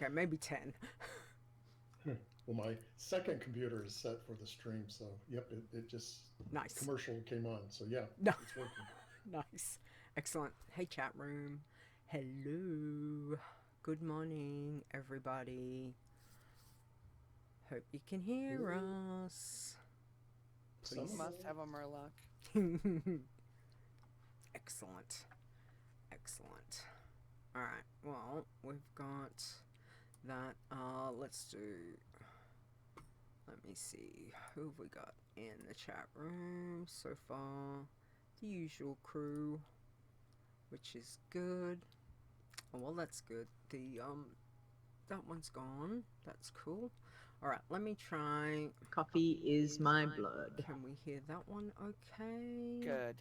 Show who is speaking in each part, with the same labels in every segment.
Speaker 1: Okay, maybe 10.
Speaker 2: Well, my second computer is set for the stream, so yep, it just
Speaker 1: Nice.
Speaker 2: commercial came on. So yeah,
Speaker 1: No.
Speaker 2: it's working.
Speaker 1: Nice. Excellent. Hey, chat room. Hello. Good morning, everybody. Hope you can hear us.
Speaker 2: Some
Speaker 3: Must have a Murloc.
Speaker 1: Excellent. Excellent. Alright, well, we've got that. Let's do... Let me see. Who have we got in the chat room so far? The usual crew, which is good. Oh, well, that's good. The, that one's gone. That's cool. Alright, let me try...
Speaker 4: Coffee is my blood.
Speaker 1: Can we hear that one okay?
Speaker 3: Good.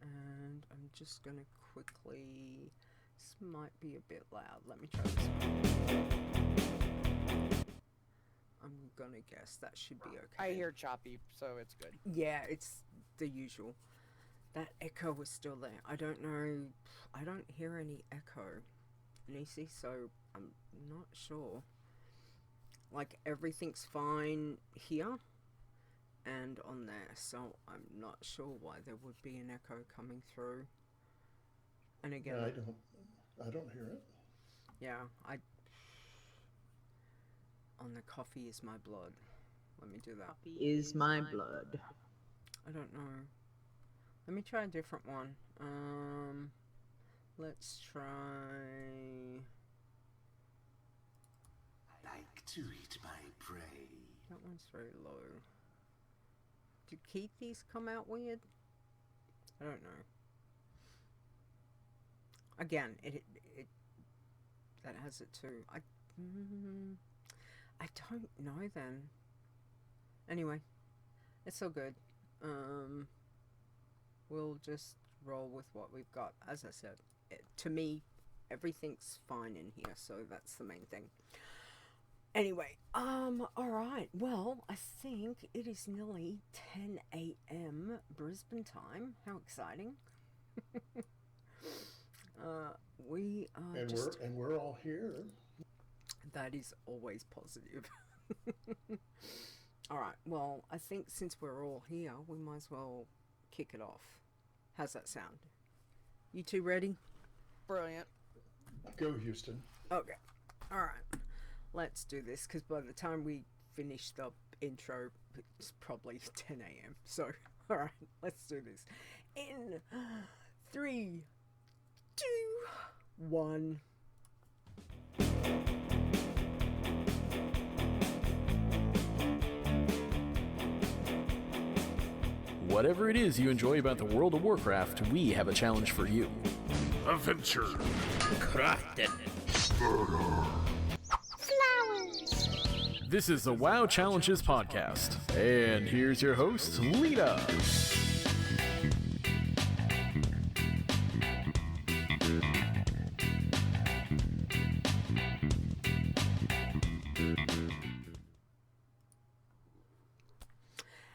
Speaker 1: And I'm just gonna quickly... This might be a bit loud. Let me try this one. I'm gonna guess that should be okay.
Speaker 3: I hear choppy, so it's good.
Speaker 1: Yeah, it's the usual. That echo was still there. I don't know. I don't hear any echo, Nisi, so I'm not sure. Like, everything's fine here and on there, so I'm not sure why there would be an echo coming through. And again,
Speaker 2: yeah, I don't hear it.
Speaker 1: Yeah, on the coffee is my blood. Let me do that.
Speaker 4: Coffee is my blood.
Speaker 1: I don't know. Let me try a different one. Let's try...
Speaker 5: I like to eat my prey.
Speaker 1: That one's very low. Do Keithies come out weird? I don't know. Again, it that has it too. I don't know then. Anyway, it's all good. We'll just roll with what we've got. As I said, to me, everything's fine in here, so that's the main thing. Anyway, alright, well, I think it is nearly 10 a.m. Brisbane time. How exciting. We are
Speaker 2: and we're all here.
Speaker 1: That is always positive. Alright, well, I think since we're all here, we might as well kick it off. How's that sound? You two ready?
Speaker 3: Brilliant.
Speaker 2: Go, Houston.
Speaker 1: Okay. Alright. Let's do this, because by the time we finish the intro, it's probably 10 a.m. So, alright, let's do this. In 3, 2, 1...
Speaker 6: Whatever it is you enjoy about the World of Warcraft, we have a challenge for you.
Speaker 5: Adventure.
Speaker 7: Crafting.
Speaker 5: Flowers.
Speaker 6: This is the WoW Challenges podcast. And here's your host, Lita.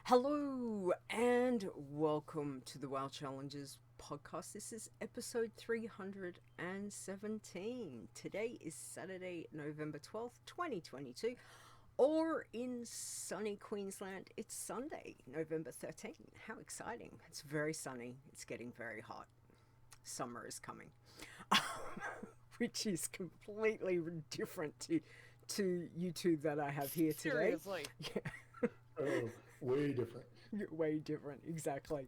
Speaker 1: Hello and welcome to the WoW Challenges podcast. This is episode 317. Today is Saturday, November 12th, 2022, or in sunny Queensland, it's Sunday, November 13th. How exciting. It's very sunny. It's getting very hot. Summer is coming, which is completely different to you two that I have here today.
Speaker 3: Seriously.
Speaker 1: Yeah.
Speaker 2: Oh, way different.
Speaker 1: Way different, exactly.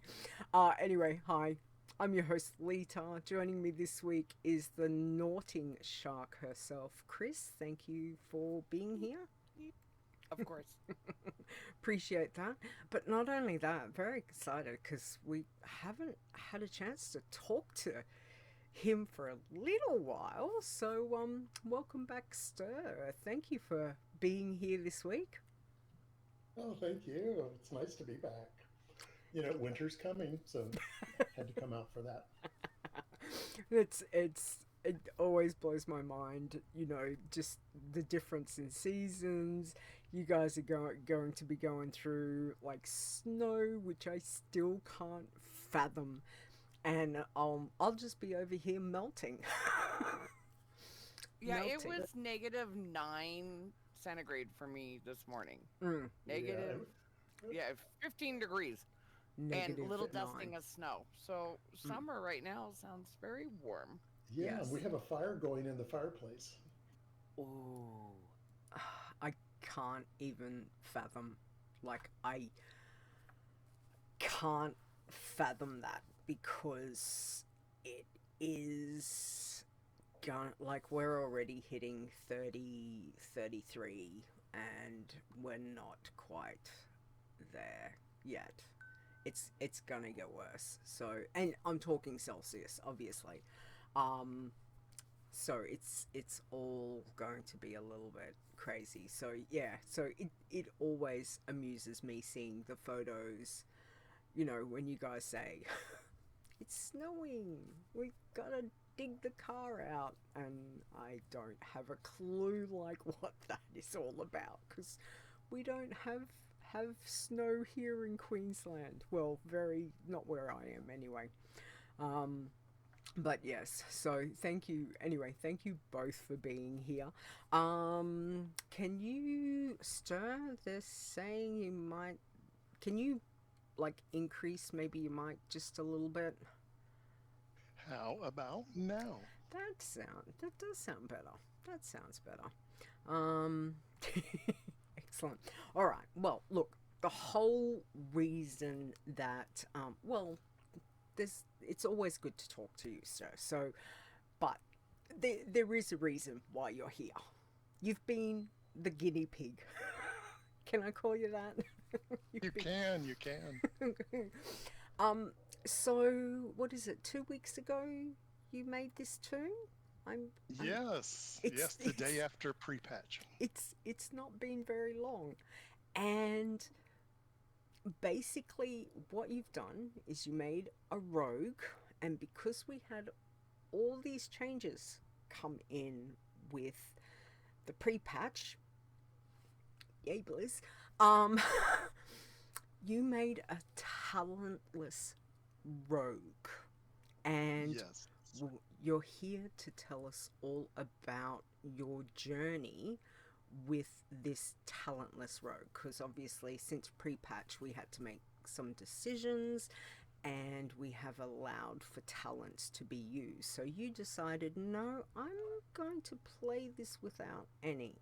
Speaker 1: Anyway, hi. I'm your host, Lita. Joining me this week is the Naughting Shark herself, Chris. Thank you for being here.
Speaker 3: Of course.
Speaker 1: Appreciate that. But not only that, very excited because we haven't had a chance to talk to him for a little while. So, welcome back, Ster. Thank you for being here this week.
Speaker 2: Oh, thank you. It's nice to be back. You know, winter's coming, so had to come out for that.
Speaker 1: It always blows my mind, you know, just the difference in seasons. You guys are going to be going through like snow, which I still can't fathom, and I'll just be over here melting.
Speaker 3: Yeah, it
Speaker 1: melting.
Speaker 3: was -9 centigrade for me this morning.
Speaker 1: Mm,
Speaker 3: Negative, yeah, 15 degrees. And
Speaker 1: negative
Speaker 3: little
Speaker 1: 9.
Speaker 3: dusting of snow. So summer right now sounds very warm.
Speaker 2: Yeah,
Speaker 1: Yes.
Speaker 2: we have a fire going in the fireplace.
Speaker 1: Oh, I can't even fathom. Like, I can't fathom that because it is going like we're already hitting 30, 33, and we're not quite there yet. It's gonna get worse. So, and I'm talking Celsius, obviously. Um, so it's all going to be a little bit crazy. So yeah, so it always amuses me seeing the photos, you know, when you guys say it's snowing, we gotta dig the car out, and I don't have a clue like what that is all about, because we don't have snow here in Queensland. Well, very not where I am anyway. um but yes, so thank you anyway, thank you both for being here. Can you stir this saying you might, can you like increase maybe your mic just a little bit?
Speaker 8: How about now?
Speaker 1: That does sound better. That sounds better. Um excellent. All right. Well, look, the whole reason that well, there's it's always good to talk to you, sir. So, but there is a reason why you're here. You've been the guinea pig. Can I call you that?
Speaker 8: You can.
Speaker 1: So what is it? 2 weeks ago, you made this tune.
Speaker 8: Yes,
Speaker 1: It's-
Speaker 8: the day
Speaker 1: it's-
Speaker 8: after pre-patch.
Speaker 1: It's not been very long, and basically what you've done is you made a rogue, and because we had all these changes come in with the pre-patch, yay Blizz, you made a talentless rogue, and
Speaker 8: Yes.
Speaker 1: you're here to tell us all about your journey with this talentless rogue, because obviously since pre-patch we had to make some decisions and we have allowed for talents to be used. So you decided, no, I'm going to play this without any.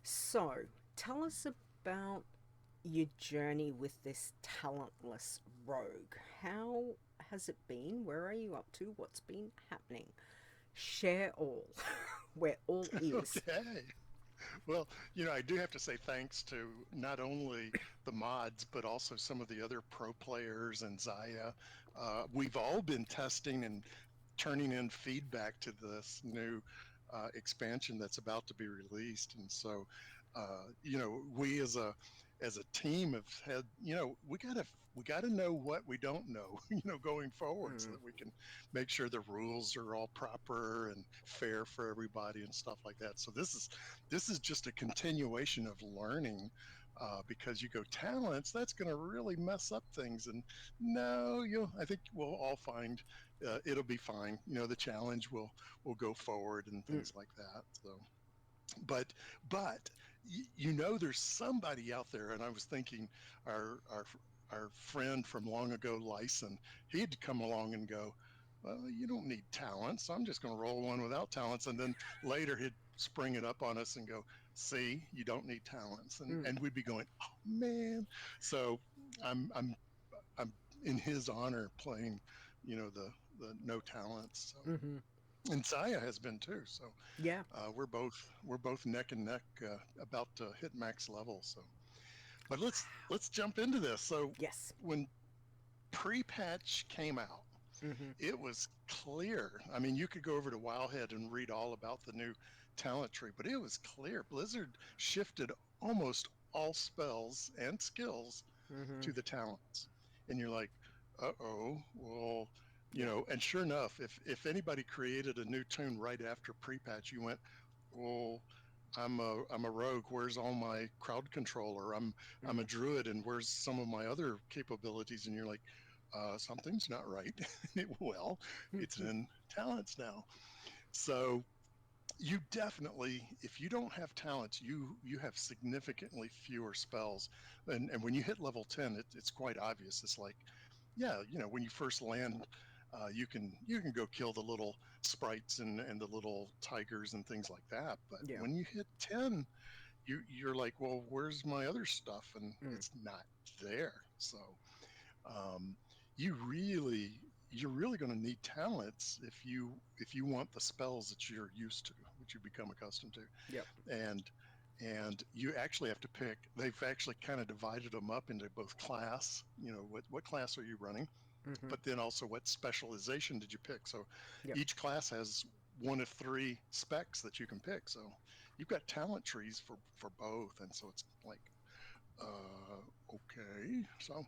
Speaker 1: So tell us about your journey with this talentless rogue. How has it been? Where are you up to? What's been happening? Share all. We're all ears.
Speaker 8: Okay. Well, I do have to say thanks to not only the mods, but also some of the other pro players and Zaya. We've all been testing and turning in feedback to this new expansion that's about to be released. And so, we as a team have had, we gotta know what we don't know, going forward, so that we can make sure the rules are all proper and fair for everybody and stuff like that. So this is just a continuation of learning, because you go talents, that's going to really mess up things. And no, I think we'll all find it'll be fine. The challenge will go forward and things like that. So, but there's somebody out there, and I was thinking our friend from long ago, Lyson, he'd come along and go, well, you don't need talents. I'm just going to roll one without talents. And then later he'd spring it up on us and go, see, you don't need talents. And we'd be going, oh man. So I'm in his honor playing, the no talents. So. And Saya has been too. So
Speaker 1: Yeah.
Speaker 8: we're both neck and neck, about to hit max level. So, but let's jump into this. So
Speaker 1: Yes.
Speaker 8: when pre-patch came out, it was clear. I mean, you could go over to Wowhead and read all about the new talent tree, but it was clear. Blizzard shifted almost all spells and skills to the talents, and you're like, uh-oh, well, and sure enough, if anybody created a new tune right after pre-patch, you went, well, I'm a rogue. Where's all my crowd controller? I'm a druid, and where's some of my other capabilities? And you're like, something's not right. Well, it's in talents now. So You definitely, if you don't have talents, you have significantly fewer spells. And when you hit level 10, it's quite obvious. It's like, yeah, when you first land, you can go kill the little sprites and the little tigers and things like that. But
Speaker 1: Yeah.
Speaker 8: when you hit 10, you're like, well, where's my other stuff? And
Speaker 1: Mm.
Speaker 8: it's not there. So um, you really you're really going to need talents if you want the spells that you're used to, which you become accustomed to.
Speaker 1: Yep.
Speaker 8: And you actually have to pick. They've actually kind of divided them up into both class. What class are you running,
Speaker 1: Mm-hmm.
Speaker 8: but then also what specialization did you pick. So
Speaker 1: Yep.
Speaker 8: each class has one of three specs that you can pick. So you've got talent trees for both, and so it's like, okay. So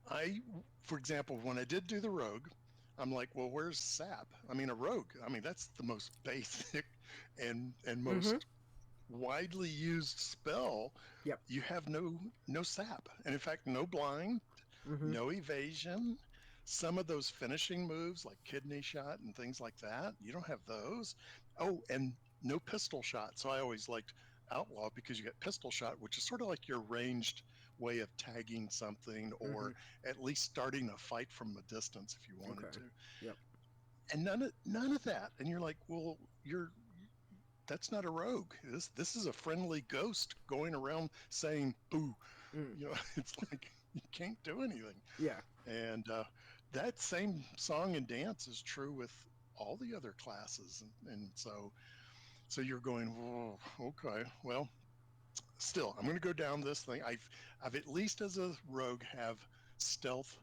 Speaker 8: I, for example, when I did do the rogue, I'm like, well, where's sap? I mean, a rogue. I mean, that's the most basic and
Speaker 1: Mm-hmm.
Speaker 8: most widely used spell.
Speaker 1: Yep.
Speaker 8: You have no sap, and in fact, no blind,
Speaker 1: Mm-hmm.
Speaker 8: no evasion. Some of those finishing moves, like kidney shot and things like that, you don't have those. Oh, and no pistol shot. So I always liked outlaw because you get pistol shot, which is sort of like your ranged way of tagging something
Speaker 1: Mm-hmm.
Speaker 8: or at least starting a fight from a distance if you wanted
Speaker 1: Okay.
Speaker 8: to.
Speaker 1: Yep.
Speaker 8: And none of that. And you're like, well, that's not a rogue. This is a friendly ghost going around saying boo.
Speaker 1: Mm.
Speaker 8: It's like you can't do anything.
Speaker 1: Yeah.
Speaker 8: And that same song and dance is true with all the other classes. And so you're going, whoa, okay, well, still, I'm going to go down this thing. I've at least as a rogue have stealth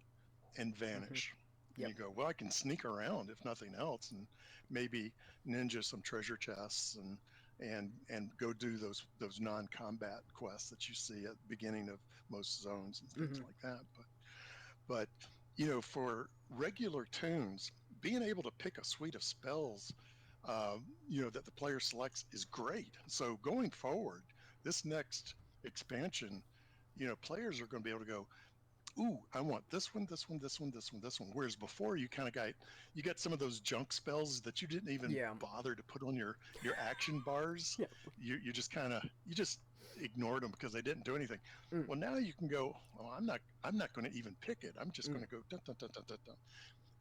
Speaker 8: and
Speaker 1: Mm-hmm.
Speaker 8: vanish. And
Speaker 1: Yep.
Speaker 8: you go, well, I can sneak around if nothing else, and maybe ninja some treasure chests and go do those non-combat quests that you see at the beginning of most zones and things
Speaker 1: Mm-hmm.
Speaker 8: like that. But for regular tunes, being able to pick a suite of spells, that the player selects is great. So going forward, this next expansion, players are going to be able to go, ooh, I want this one, this one, this one, this one, this one. Whereas before you got some of those junk spells that you didn't even
Speaker 1: Yeah.
Speaker 8: bother to put on your action bars.
Speaker 1: Yeah.
Speaker 8: You just ignored them because they didn't do anything.
Speaker 1: Mm.
Speaker 8: Well, now you can go, oh, I'm not going to even pick it. I'm just
Speaker 1: Mm.
Speaker 8: going to go dun, dun, dun, dun, dun, dun.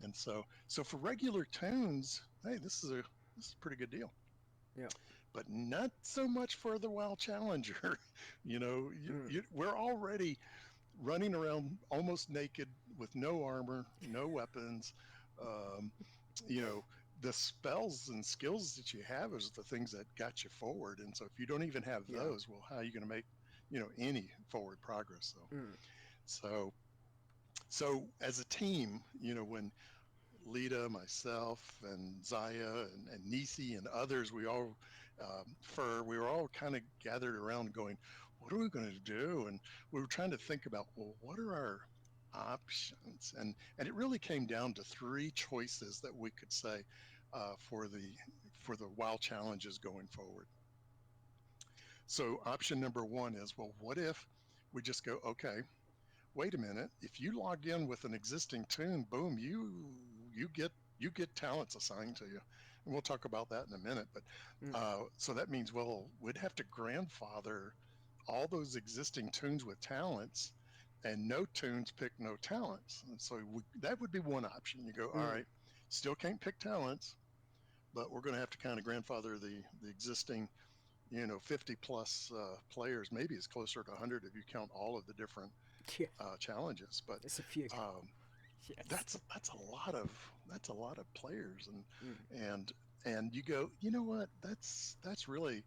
Speaker 8: And so for regular tunes, hey, this is a pretty good deal.
Speaker 1: Yeah.
Speaker 8: But not so much for the WoW Challenger. We're already running around almost naked with no armor, no weapons. Um, you know, the spells and skills that you have is the things that got you forward. And so if you don't even have
Speaker 1: Yeah.
Speaker 8: those, well, how are you going to make, any forward progress?
Speaker 1: Mm.
Speaker 8: So, so as a team, when Lita, myself, and Zaya, and Nisi, and others, we were all kind of gathered around going, what are we going to do? And we were trying to think about, well, what are our options? And it really came down to three choices that we could say for the WoW challenges going forward. So option number one is, well, what if we just go, okay, wait a minute, if you log in with an existing tune, boom, you get talents assigned to you, and we'll talk about that in a minute. But
Speaker 1: Mm.
Speaker 8: so that means, well, we'd have to grandfather all those existing tunes with talents, and no tunes pick no talents. And so that would be one option. You go, all
Speaker 1: Mm.
Speaker 8: right, still can't pick talents, but we're going to have to kind of grandfather the existing 50 plus players. Maybe it's closer to 100 if you count all of the different
Speaker 1: Yeah.
Speaker 8: challenges. But
Speaker 1: It's a few.
Speaker 8: um,
Speaker 1: Yes.
Speaker 8: that's a lot of players,
Speaker 1: Mm.
Speaker 8: and you go, what, that's really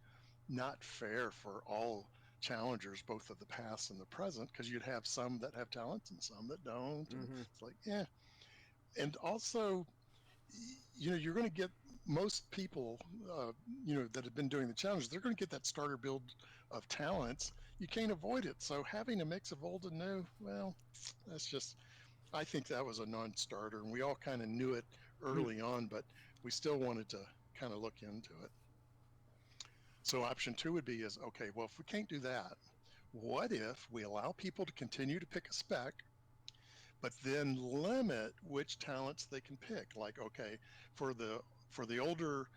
Speaker 8: not fair for all challengers, both of the past and the present, because you'd have some that have talents and some that don't, and
Speaker 1: Mm-hmm.
Speaker 8: it's like, yeah. And also, you're going to get most people, that have been doing the challenge, they're going to get that starter build of talents. You can't avoid it. So having a mix of old and new, well, that's just, I think that was a non-starter, and we all kind of knew it
Speaker 1: Mm.
Speaker 8: early on, but we still wanted to kind of look into it. So option two would be is, okay, well, if we can't do that, what if we allow people to continue to pick a spec, but then limit which talents they can pick? Like, okay, for the for the older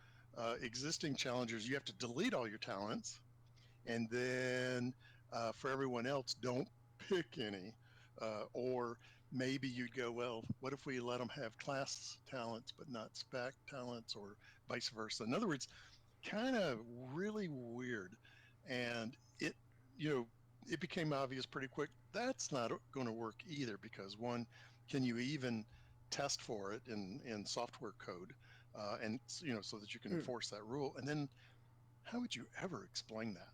Speaker 8: existing challengers, you have to delete all your talents, and then for everyone else, don't pick any. Or maybe you'd go, well, what if we let them have class talents but not spec talents, or vice versa? In other words, kind of really weird. And it, you know, it became obvious pretty quick that's not going to work either, because one, can you even test for it in software code, and so that you can enforce that rule? And then how would you ever explain that?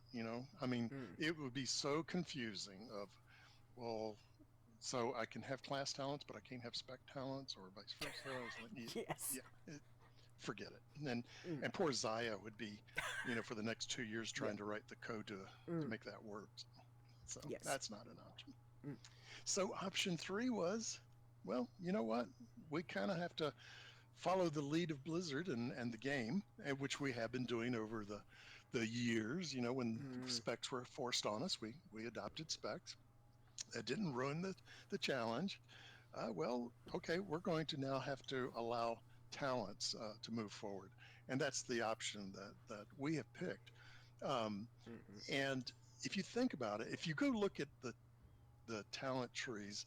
Speaker 8: I mean, it would be so confusing. Of, well, so I can have class talents, but I can't have spec talents, or vice versa. I was like,
Speaker 1: Yes.
Speaker 8: yeah, forget it. And poor Zaya would be, for the next 2 years trying to write the code to make that work. So
Speaker 1: Yes.
Speaker 8: that's not an option. So option 3 was, well, you know what? We kind of have to follow the lead of Blizzard and the game, which we have been doing over the years. When specs were forced on us, we adopted specs. That didn't ruin the challenge. Well, okay, we're going to now have to allow talents to move forward, and that's the option that we have picked. And if you think about it, if you go look at the talent trees,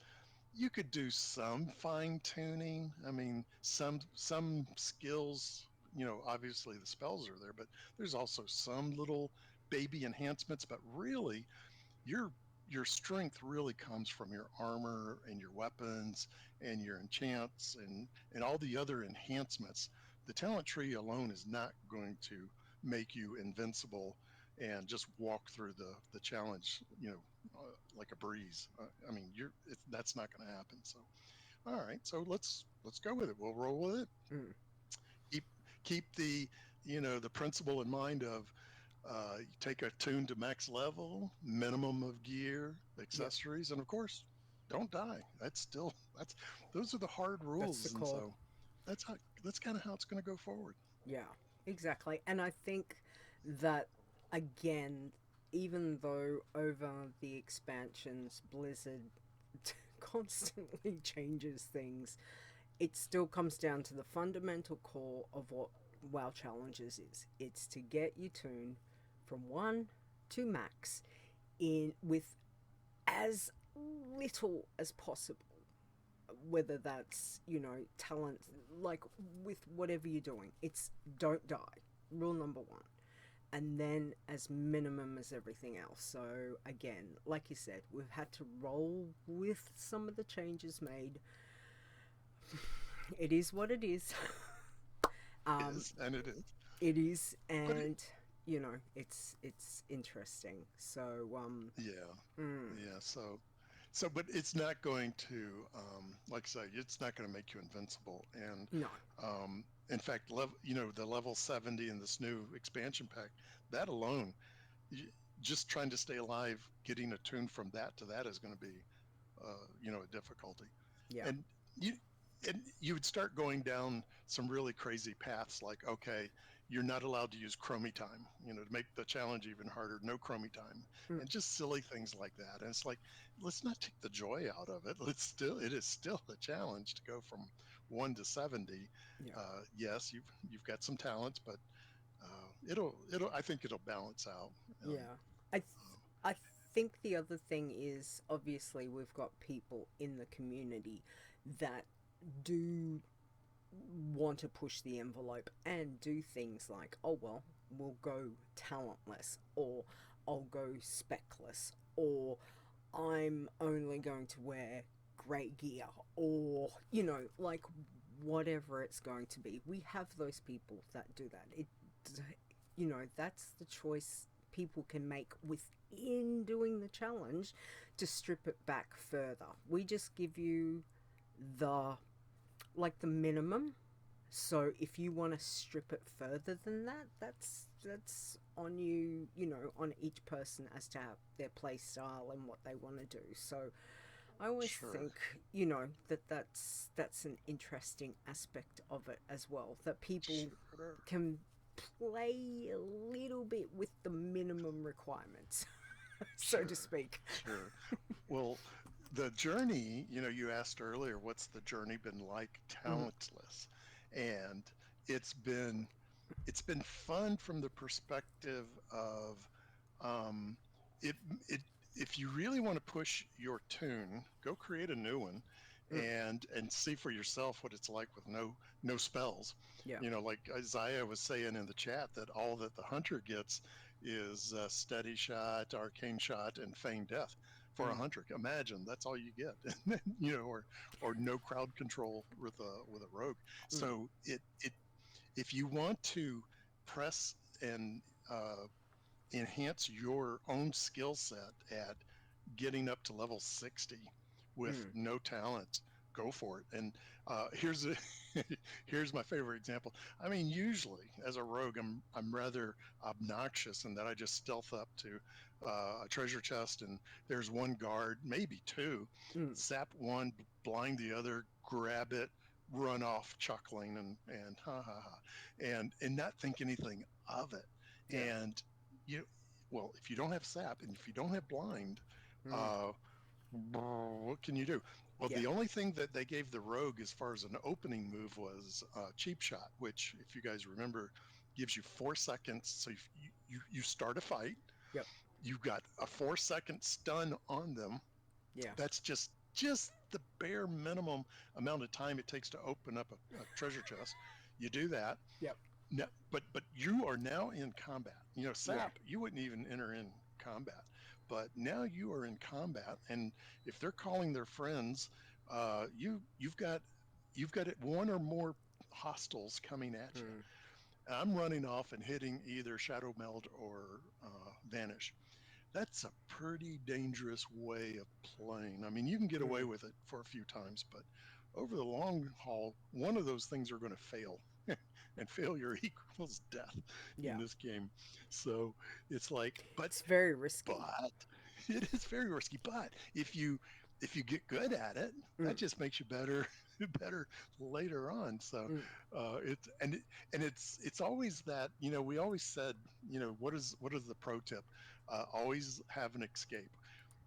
Speaker 8: you could do some fine tuning. I mean, some skills, obviously the spells are there, but there's also some little baby enhancements. But really, your strength really comes from your armor and your weapons and your enchants and all the other enhancements. The talent tree alone is not going to make you invincible and just walk through the challenge, like a breeze. I mean, that's not going to happen. So, all right, so let's go with it. We'll roll with it. Keep the the principle in mind of you take a tune to max level, minimum of gear, accessories, and of course, don't die. Those are the hard rules,
Speaker 1: That's the
Speaker 8: and
Speaker 1: core.
Speaker 8: so that's kind of how it's going to go forward.
Speaker 1: Yeah, exactly. And I think that, again, even though over the expansions Blizzard constantly changes things, it still comes down to the fundamental core of what WoW Challenges is. It's to get you tuned from 1 to max with as little as possible. Whether that's, talent, like with whatever you're doing, it's don't die. Rule number 1. And then as minimum as everything else. So again, like you said, we've had to roll with some of the changes made. It is what it is.
Speaker 8: And it is.
Speaker 1: It is, and it's interesting. So
Speaker 8: but it's not going to, like I say, it's not going to make you invincible. And
Speaker 1: no.
Speaker 8: In fact, the level 70 in this new expansion pack, that alone, just trying to stay alive, getting attuned from that to that is going to be, a difficulty.
Speaker 1: Yeah.
Speaker 8: And you would start going down some really crazy paths, like, okay, you're not allowed to use Chromie time, to make the challenge even harder. No Chromie time, and just silly things like that. And it's like, let's not take the joy out of it. It is still a challenge to go from 1 to 70.
Speaker 1: Yeah.
Speaker 8: Yes, you've got some talents, but I think it'll balance out.
Speaker 1: Yeah. I think the other thing is, obviously we've got people in the community that do want to push the envelope and do things like, oh well, we'll go talentless, or I'll go specless, or I'm only going to wear great gear, or like whatever it's going to be. We have those people that do that. That's the choice people can make within doing the challenge to strip it back further. We just give you the minimum. So if you want to strip it further than that, that's on you, on each person as to their play style and what they want to do. So I always think, that's an interesting aspect of it as well, that people can play a little bit with the minimum requirements, so to speak.
Speaker 8: Sure. Well, the journey, you asked earlier, what's the journey been like talentless? And it's been fun from the perspective of um, it it if you really want to push your tune, go create a new one
Speaker 1: Mm.
Speaker 8: and see for yourself what it's like with no spells.
Speaker 1: Yeah.
Speaker 8: You know, like Isaiah was saying in the chat that all that the hunter gets is steady shot, arcane shot, and feigned death for a
Speaker 1: Mm.
Speaker 8: hunter. Imagine that's all you get, you know, or no crowd control with a rogue.
Speaker 1: Mm.
Speaker 8: So it if you want to press and enhance your own skill set at getting up to level 60 with
Speaker 1: Mm.
Speaker 8: no talent, go for it. And here's a here's my favorite example. I mean, usually as a rogue, I'm rather obnoxious in that I just stealth up to a treasure chest, and there's one guard, maybe two,
Speaker 1: Mm.
Speaker 8: zap one, blind the other, grab it, run off chuckling and ha ha ha, and not think anything of it.
Speaker 1: Yeah.
Speaker 8: And you well, if you don't have sap and if you don't have blind,
Speaker 1: Mm.
Speaker 8: uh, what can you do? Well,
Speaker 1: Yeah.
Speaker 8: the only thing that they gave the rogue as far as an opening move was cheap shot, which, if you guys remember, gives you 4 seconds. So you start a fight.
Speaker 1: Yep.
Speaker 8: You've got a 4 second stun on them.
Speaker 1: Yeah.
Speaker 8: That's just the bare minimum amount of time it takes to open up a treasure chest. You do that.
Speaker 1: Yep.
Speaker 8: No, but you are now in combat. You know,
Speaker 1: Yeah.
Speaker 8: SAP, you wouldn't even enter in combat, but now you are in combat, and if they're calling their friends, you've got one or more hostiles coming at you.
Speaker 1: Mm.
Speaker 8: I'm running off and hitting either Shadow Meld or Vanish. That's a pretty dangerous way of playing. I mean, you can get away
Speaker 1: Mm.
Speaker 8: with it for a few times, but over the long haul, one of those things are going to fail. And failure equals death in
Speaker 1: Yeah.
Speaker 8: this game. So it's like,
Speaker 1: It's very risky.
Speaker 8: but it is very risky. But if you get good at it, that
Speaker 1: Mm.
Speaker 8: just makes you better later on. So
Speaker 1: Mm.
Speaker 8: it's always that, you know, we always said, you know, what is the pro tip? Always have an escape.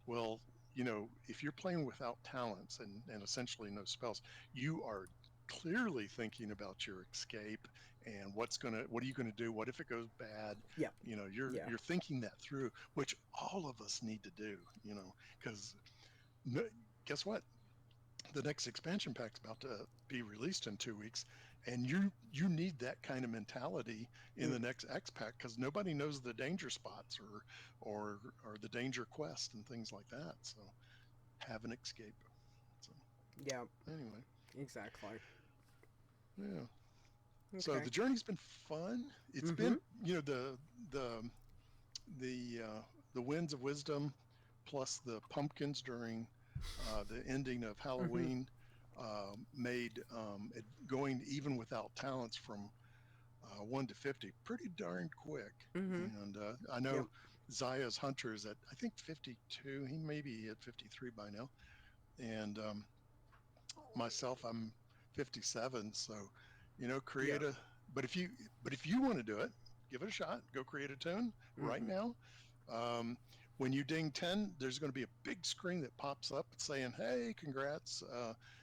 Speaker 8: Well, you know, if you're playing without talents and essentially no spells, you are clearly thinking about your escape and what are you gonna do? What if it goes bad?
Speaker 1: Yeah.
Speaker 8: You know, you're
Speaker 1: Yeah.
Speaker 8: you're thinking that through, which all of us need to do. You know, because guess what? The next expansion pack's about to be released in 2 weeks, and you need that kind of mentality in the
Speaker 1: Mm.
Speaker 8: next X pack, because nobody knows the danger spots or the danger quest and things like that. So have an escape. So
Speaker 1: Yeah.
Speaker 8: anyway,
Speaker 1: Exactly.
Speaker 8: yeah. So
Speaker 1: Okay.
Speaker 8: the journey's been fun. It's
Speaker 1: Mm-hmm.
Speaker 8: been, you know, the the uh, the winds of wisdom, plus the pumpkins during the ending of
Speaker 1: Mm-hmm.
Speaker 8: Halloween, made going even without talents from 1 to 50 pretty darn quick.
Speaker 1: Mm-hmm.
Speaker 8: And I
Speaker 1: Yep.
Speaker 8: know Zaya's hunter is at, I think, 52. He may be at 53 by now. And myself, I'm 57. So, you know,
Speaker 1: Yeah.
Speaker 8: create a. But if you want to do it, give it a shot. Go create a tune right
Speaker 1: Mm-hmm.
Speaker 8: now. Um, when you ding 10, there's going to be a big screen that pops up saying, "Hey, congrats!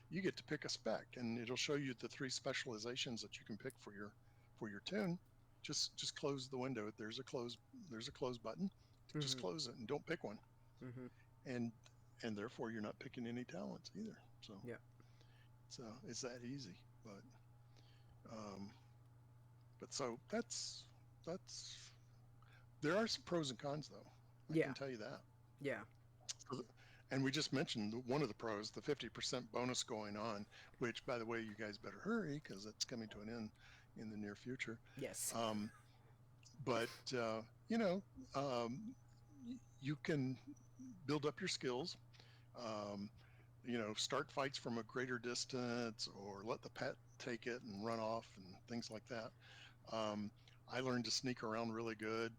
Speaker 8: You get to pick a spec," and it'll show you the 3 specializations that you can pick for your tune. Just close the window. There's a close button. Just
Speaker 1: Mm-hmm.
Speaker 8: close it and don't pick one,
Speaker 1: Mm-hmm.
Speaker 8: and therefore you're not picking any talents either. So
Speaker 1: Yeah.
Speaker 8: it's that easy. Um, but so that's there are some pros and cons though. I
Speaker 1: Yeah.
Speaker 8: can tell you that.
Speaker 1: Yeah.
Speaker 8: And we just mentioned one of the pros, the 50% bonus going on, which, by the way, you guys better hurry because it's coming to an end in the near future.
Speaker 1: Yes.
Speaker 8: Um, but, you know, you can build up your skills, um, you know, start fights from a greater distance or let the pet take it and run off and things like that. I learned to sneak around really good.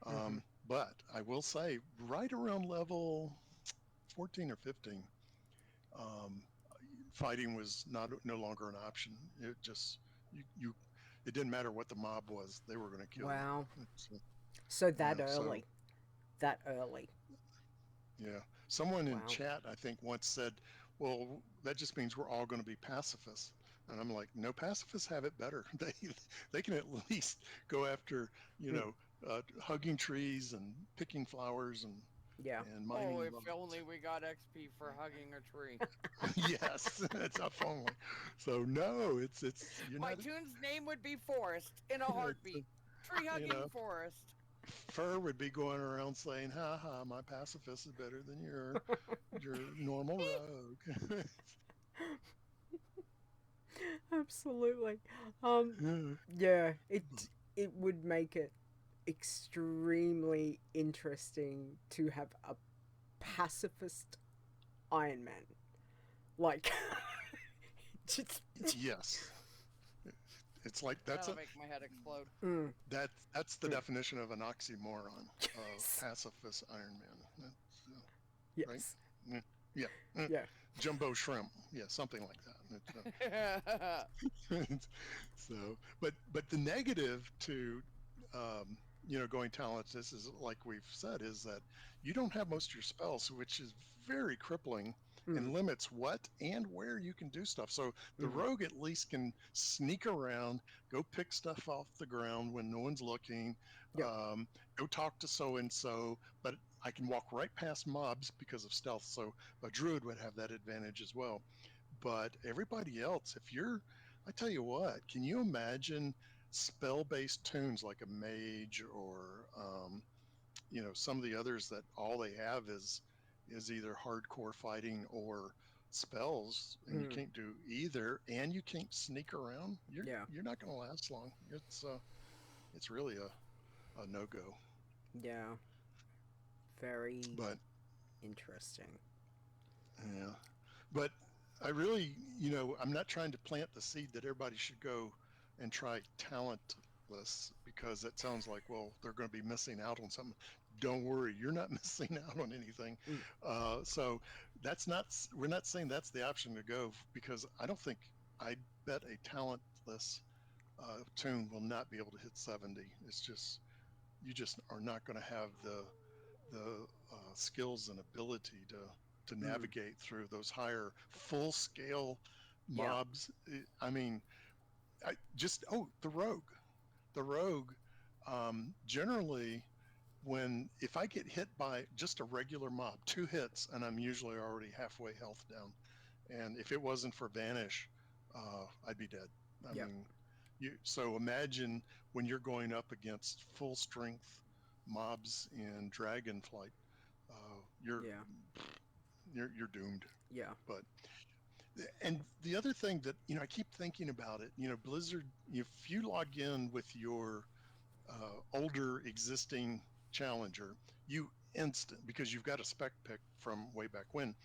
Speaker 1: Mm-hmm.
Speaker 8: But I will say, right around level 14 or 15, um, fighting was no longer an option. It just you it didn't matter what the mob was; they were going to kill
Speaker 1: Wow.
Speaker 8: you. So,
Speaker 1: So that
Speaker 8: yeah, so
Speaker 1: early. That early.
Speaker 8: yeah, someone in
Speaker 1: Wow.
Speaker 8: chat I think once said, "Well, that just means we're all going to be pacifists." And I'm like, no, pacifists have it better. They can at least go after, hugging trees and picking flowers and
Speaker 1: Yeah.
Speaker 8: mining.
Speaker 3: Oh, if
Speaker 8: logs.
Speaker 3: only we got XP for hugging a tree.
Speaker 8: Yes, it's if only. So no, it's you're
Speaker 3: My
Speaker 8: not.
Speaker 3: tune's name would be Forest in a
Speaker 8: It's,
Speaker 3: heartbeat. Tree
Speaker 8: you
Speaker 3: hugging
Speaker 8: know,
Speaker 3: forest.
Speaker 8: Fur would be going around saying, "Ha ha, my pacifist is better than your normal rogue."
Speaker 1: Absolutely. Yeah, it would make it extremely interesting to have a pacifist Iron Man. Like, just
Speaker 8: Yes, it's like
Speaker 3: That'll make my head explode.
Speaker 8: that's the definition of an oxymoron of pacifist Iron Man.
Speaker 1: yes,
Speaker 8: Right? Mm, Yeah. Mm.
Speaker 1: yeah,
Speaker 8: Jumbo shrimp. Yeah, something like that. So, but the negative to going talentless is like we've said is that you don't have most of your spells, which is very crippling and limits what and where you can do stuff. So the rogue at least can sneak around, go pick stuff off the ground when no one's looking,
Speaker 1: Yep.
Speaker 8: go talk to so and so, but I can walk right past mobs because of stealth. So a druid would have that advantage as well. But everybody else, I tell you what, can you imagine spell-based tunes like a mage or some of the others that all they have is either hardcore fighting or spells, and you can't do either, and you can't sneak around.
Speaker 1: Yeah.
Speaker 8: You're not going to last long. It's really a no-go.
Speaker 1: yeah. Very
Speaker 8: But
Speaker 1: interesting.
Speaker 8: yeah, but I really, I'm not trying to plant the seed that everybody should go and try talentless because it sounds like, well, they're going to be missing out on something. Don't worry, you're not missing out on anything. So we're not saying that's the option to go because I bet a talentless tune will not be able to hit 70. It's just, you just are not going to have the skills and ability to navigate through those higher full scale
Speaker 1: Yeah.
Speaker 8: mobs. I mean, the rogue. Generally, if I get hit by just a regular mob, 2 hits, and I'm usually already halfway health down, and if it wasn't for vanish, I'd be dead. I
Speaker 1: Yep.
Speaker 8: mean, so imagine when you're going up against full strength mobs in Dragonflight, you're
Speaker 1: Yeah.
Speaker 8: you're doomed.
Speaker 1: Yeah.
Speaker 8: But and the other thing that I keep thinking about it, Blizzard, if you log in with your older existing challenger, you because you've got a spec pick from way back when,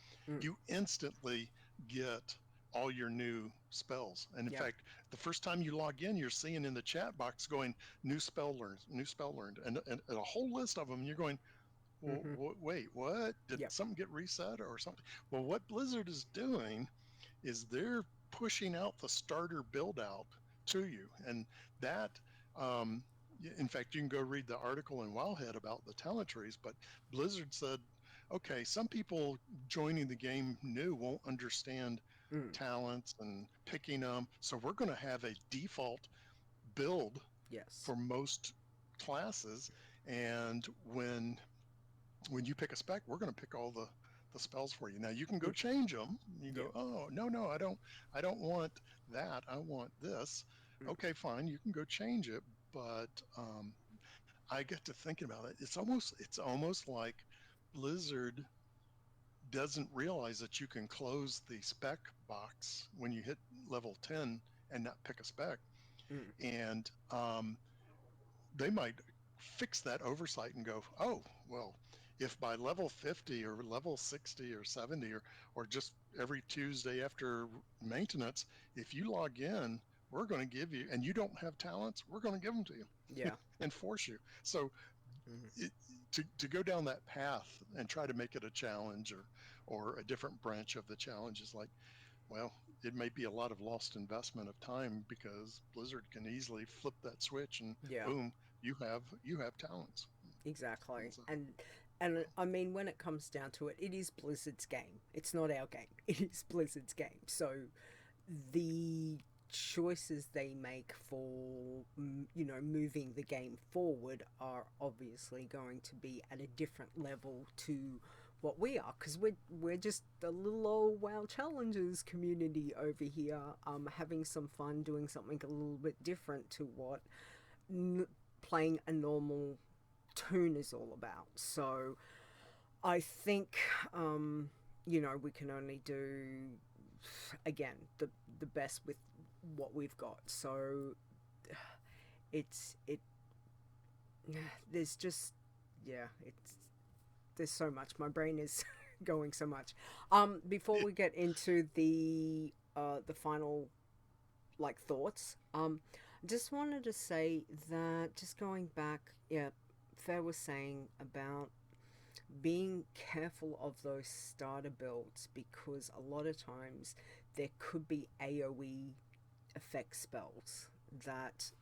Speaker 8: you instantly get all your new spells. And in
Speaker 1: Yeah.
Speaker 8: fact, the first time you log in, you're seeing in the chat box going new spell learned, and a whole list of them. And you're going, well, wait, what? Did
Speaker 1: Yep.
Speaker 8: something get reset or something? Well, what Blizzard is doing is they're pushing out the starter build out to you, and that. In fact, you can go read the article in Wowhead about the talent trees, but Blizzard said, okay, some people joining the game new won't understand talents and picking them, so we're going to have a default build
Speaker 1: Yes.
Speaker 8: for most classes, and when you pick a spec, we're going to pick all the spells for you. Now you can go change them. You go, oh no, I don't want that. I want this. Okay, fine, you can go change it. But I get to thinking about it. It's almost like Blizzard doesn't realize that you can close the spec box when you hit level 10 and not pick a spec, and they might fix that oversight and go, oh, well, if by level 50 or level 60 or 70 or just every Tuesday after maintenance, if you log in, we're going to give you, and you don't have talents, we're going to give them to you.
Speaker 1: Yeah.
Speaker 8: And force you. So to go down that path and try to make it a challenge or a different branch of the challenge is like, well, it may be a lot of lost investment of time because Blizzard can easily flip that switch and
Speaker 1: Yeah.
Speaker 8: boom, you have talents.
Speaker 1: Exactly.
Speaker 8: So,
Speaker 1: And I mean, when it comes down to it, it is Blizzard's game. It's not our game. It is Blizzard's game. So the choices they make for, you know, moving the game forward are obviously going to be at a different level to what we are, because we're just a little old WoW Challengers community over here, having some fun, doing something a little bit different to what playing a normal toon is all about. So I think, you know, we can only do, again, the best with what we've got. So there's just, yeah, there's so much. My brain is going so much. Before we get into the final, like, thoughts, just wanted to say that, just going back, yeah, Fair was saying about being careful of those starter builds, because a lot of times there could be AoE effect spells that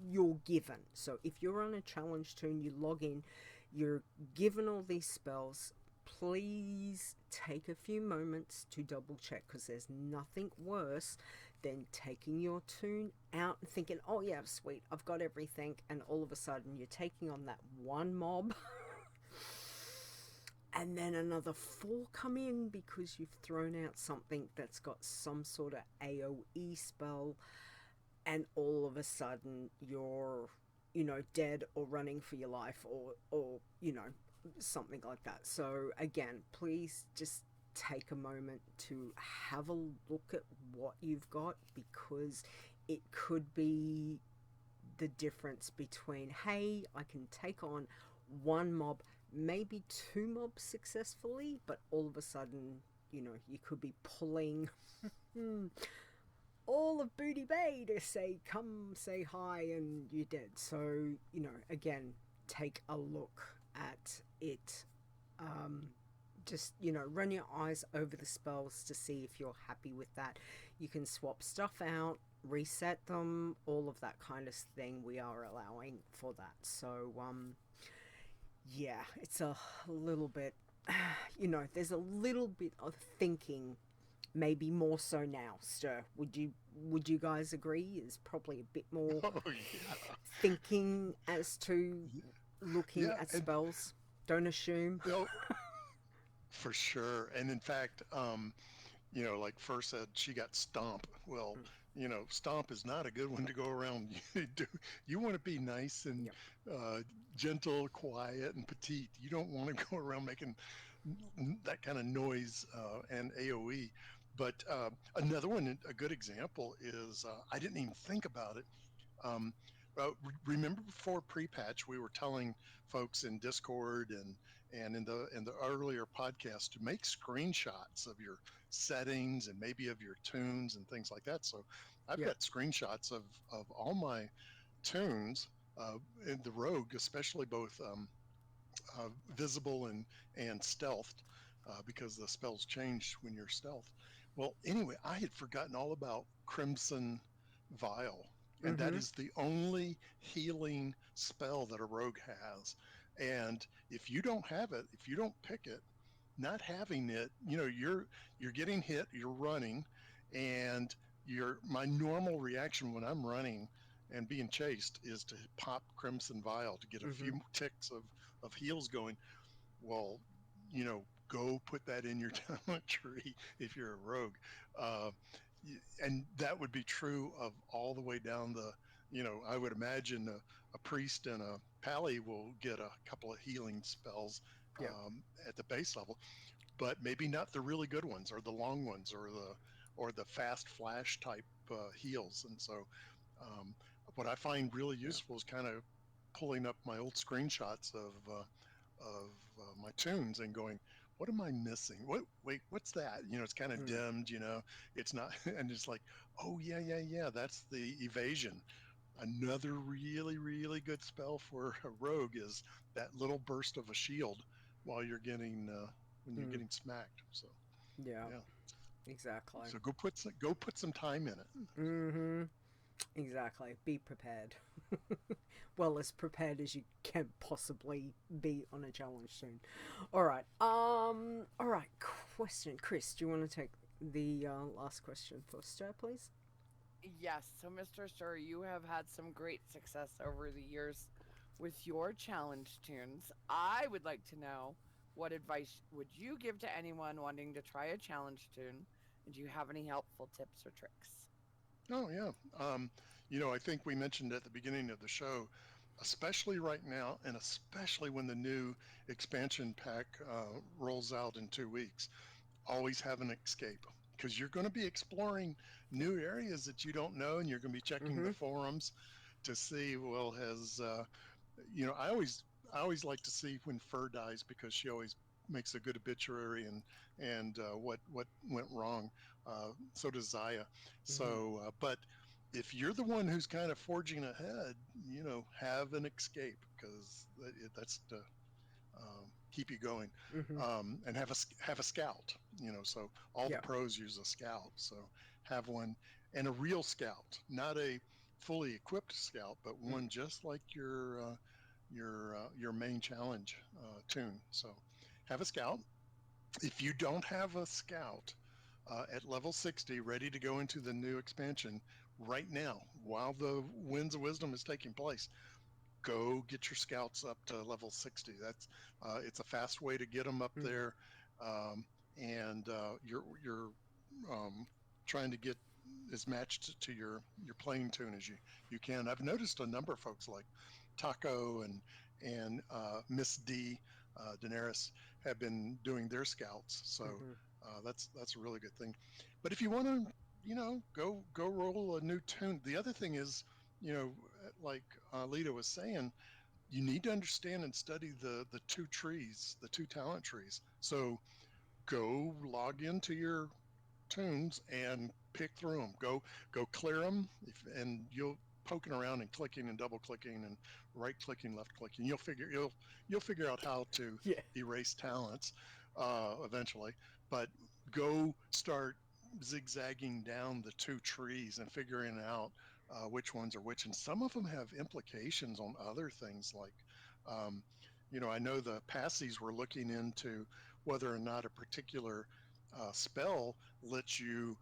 Speaker 1: you're given. So if you're on a challenge toon, you log in, you're given all these spells, please take a few moments to double check, because there's nothing worse than taking your toon out and thinking, oh yeah, sweet, I've got everything, and all of a sudden you're taking on that one mob and then another 4 come in because you've thrown out something that's got some sort of AoE spell, and all of a sudden you're, you know, dead or running for your life, or you know, something like that. So again, please just take a moment to have a look at what you've got, because it could be the difference between, hey, I can take on one mob, maybe 2 mobs successfully, but all of a sudden, you know, you could be pulling all of Booty Bay to say, come say hi, and you're dead. So, you know, again, take a look at it. Just, you know, run your eyes over the spells to see if you're happy with that. You can swap stuff out, reset them, all of that kind of thing. We are allowing for that. So, yeah, it's a little bit, you know, there's a little bit of thinking, maybe more so now. Ster, would you guys agree? Is probably a bit more thinking as to looking at spells. Don't assume.
Speaker 8: No, for sure. And in fact, you know, like Fur said, she got Stomp. Well, you know, Stomp is not a good one to go around. You want to be nice and gentle, quiet, and petite. You don't want to go around making that kind of noise and AoE. But another one, a good example is, I didn't even think about it. Remember before pre-patch, we were telling folks in Discord and in the earlier podcast to make screenshots of your settings and maybe of your tunes and things like that. So I've got screenshots of all my tunes in the rogue, especially both visible and stealthed, because the spells change when you're stealth. Well, anyway, I had forgotten all about Crimson Vial, and that is the only healing spell that a rogue has. And if you don't have it, if you don't pick it, not having it, you know, you're getting hit, you're running, and my normal reaction when I'm running and being chased is to pop Crimson Vial to get a few ticks of heals going. Well, you know, go put that in your talent tree if you're a rogue. And that would be true of all the way down the, you know, I would imagine a priest and a pally will get a couple of healing spells at the base level, but maybe not the really good ones or the long ones or the fast flash type heals. And so what I find really useful is kind of pulling up my old screenshots of my tunes and going, what am I missing? Wait, what's that? You know, it's kind of dimmed, you know, it's not, and it's like, oh yeah, that's the evasion. Another really, really good spell for a rogue is that little burst of a shield while you're getting, when you're getting smacked. So,
Speaker 1: yeah, exactly.
Speaker 8: So go put some time in it.
Speaker 1: Exactly. Be prepared. Well, as prepared as you can possibly be on a challenge soon. All right. Question, Chris. Do you want to take the last question for Ster, please?
Speaker 3: Yes, so Mr. Sir, you have had some great success over the years with your challenge tunes. I would like to know, what advice would you give to anyone wanting to try a challenge tune? And do you have any helpful tips or tricks?
Speaker 8: Oh yeah. I think we mentioned at the beginning of the show, especially right now, and especially when the new expansion pack rolls out in 2 weeks, always have an escape because you're going to be exploring new areas that you don't know, and you're going to be checking the
Speaker 1: Mm-hmm.
Speaker 8: forums to see, well, I always like to see when Fur dies because she always makes a good obituary and what went wrong. So does Zaya.
Speaker 1: Mm-hmm.
Speaker 8: But if you're the one who's kind of forging ahead, have an escape because that's to keep you going,
Speaker 1: Mm-hmm.
Speaker 8: and have a scout. So all the
Speaker 1: Yeah.
Speaker 8: pros use a scout. So have one, and a real scout, not a fully equipped scout, but one just like your main challenge tune. So have a scout. If you don't have a scout at level 60 ready to go into the new expansion right now, while the Winds of Wisdom is taking place, go get your scouts up to level 60. It's a fast way to get them up
Speaker 1: Mm-hmm.
Speaker 8: there, and you're trying to get as matched to your playing tune as you can. I've noticed a number of folks like Taco and Miss D, Daenerys, have been doing their scouts, so
Speaker 1: Mm-hmm.
Speaker 8: that's a really good thing. But if you want to, go roll a new tune. The other thing is, you know, like Lita was saying, you need to understand and study the two trees, the two talent trees. So go log into your tunes and pick through them. Go clear them, and you'll poking around and clicking and double clicking and right clicking, left clicking. You'll figure out how to
Speaker 1: Yeah.
Speaker 8: erase talents eventually. But go start zigzagging down the two trees and figuring out which ones are which. And some of them have implications on other things like, um, I know the passies were looking into whether or not a particular spell lets you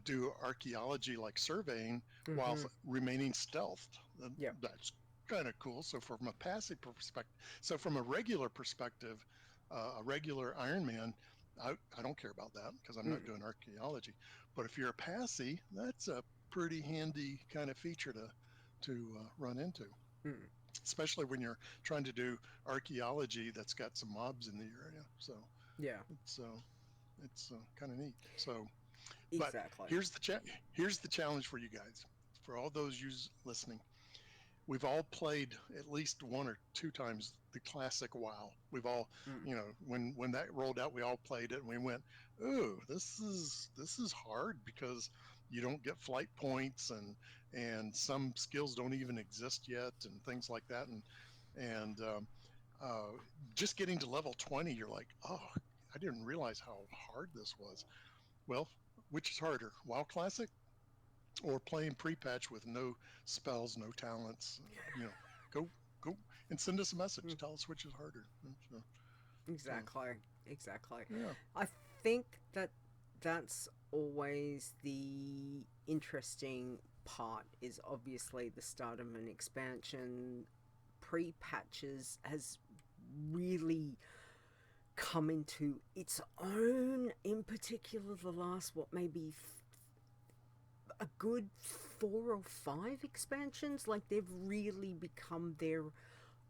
Speaker 8: do archaeology like surveying while
Speaker 1: Mm-hmm.
Speaker 8: remaining stealthed.
Speaker 1: Yeah.
Speaker 8: That's kind of cool. So from a passive perspective, so from a regular perspective, a regular Iron Man, I don't care about that because I'm not
Speaker 1: Mm.
Speaker 8: doing archaeology. But if you're a passy, that's a pretty handy kind of feature to run into,
Speaker 1: Mm.
Speaker 8: especially when you're trying to do archaeology that's got some mobs in the area. So
Speaker 1: Yeah.
Speaker 8: it's kind of neat. So, but
Speaker 1: Exactly.
Speaker 8: here's the challenge for you guys, for all those you listening. We've all played at least one or two times the classic WoW. We've all,
Speaker 1: Mm.
Speaker 8: when that rolled out, we all played it and we went, "Ooh, this is hard because you don't get flight points and some skills don't even exist yet and things like that." And uh, just getting to level 20, you're like, "Oh, I didn't realize how hard this was." Well, which is harder, WoW Classic or playing pre-patch with no spells, no talents? Go go and send us a message.
Speaker 1: Mm.
Speaker 8: Tell us which is harder. So
Speaker 1: Exactly. Exactly.
Speaker 8: yeah,
Speaker 1: I think that's always the interesting part, is obviously the start of an expansion. Pre-patches has really come into its own, in particular the last, what, maybe a good 4 or 5 expansions. Like, they've really become their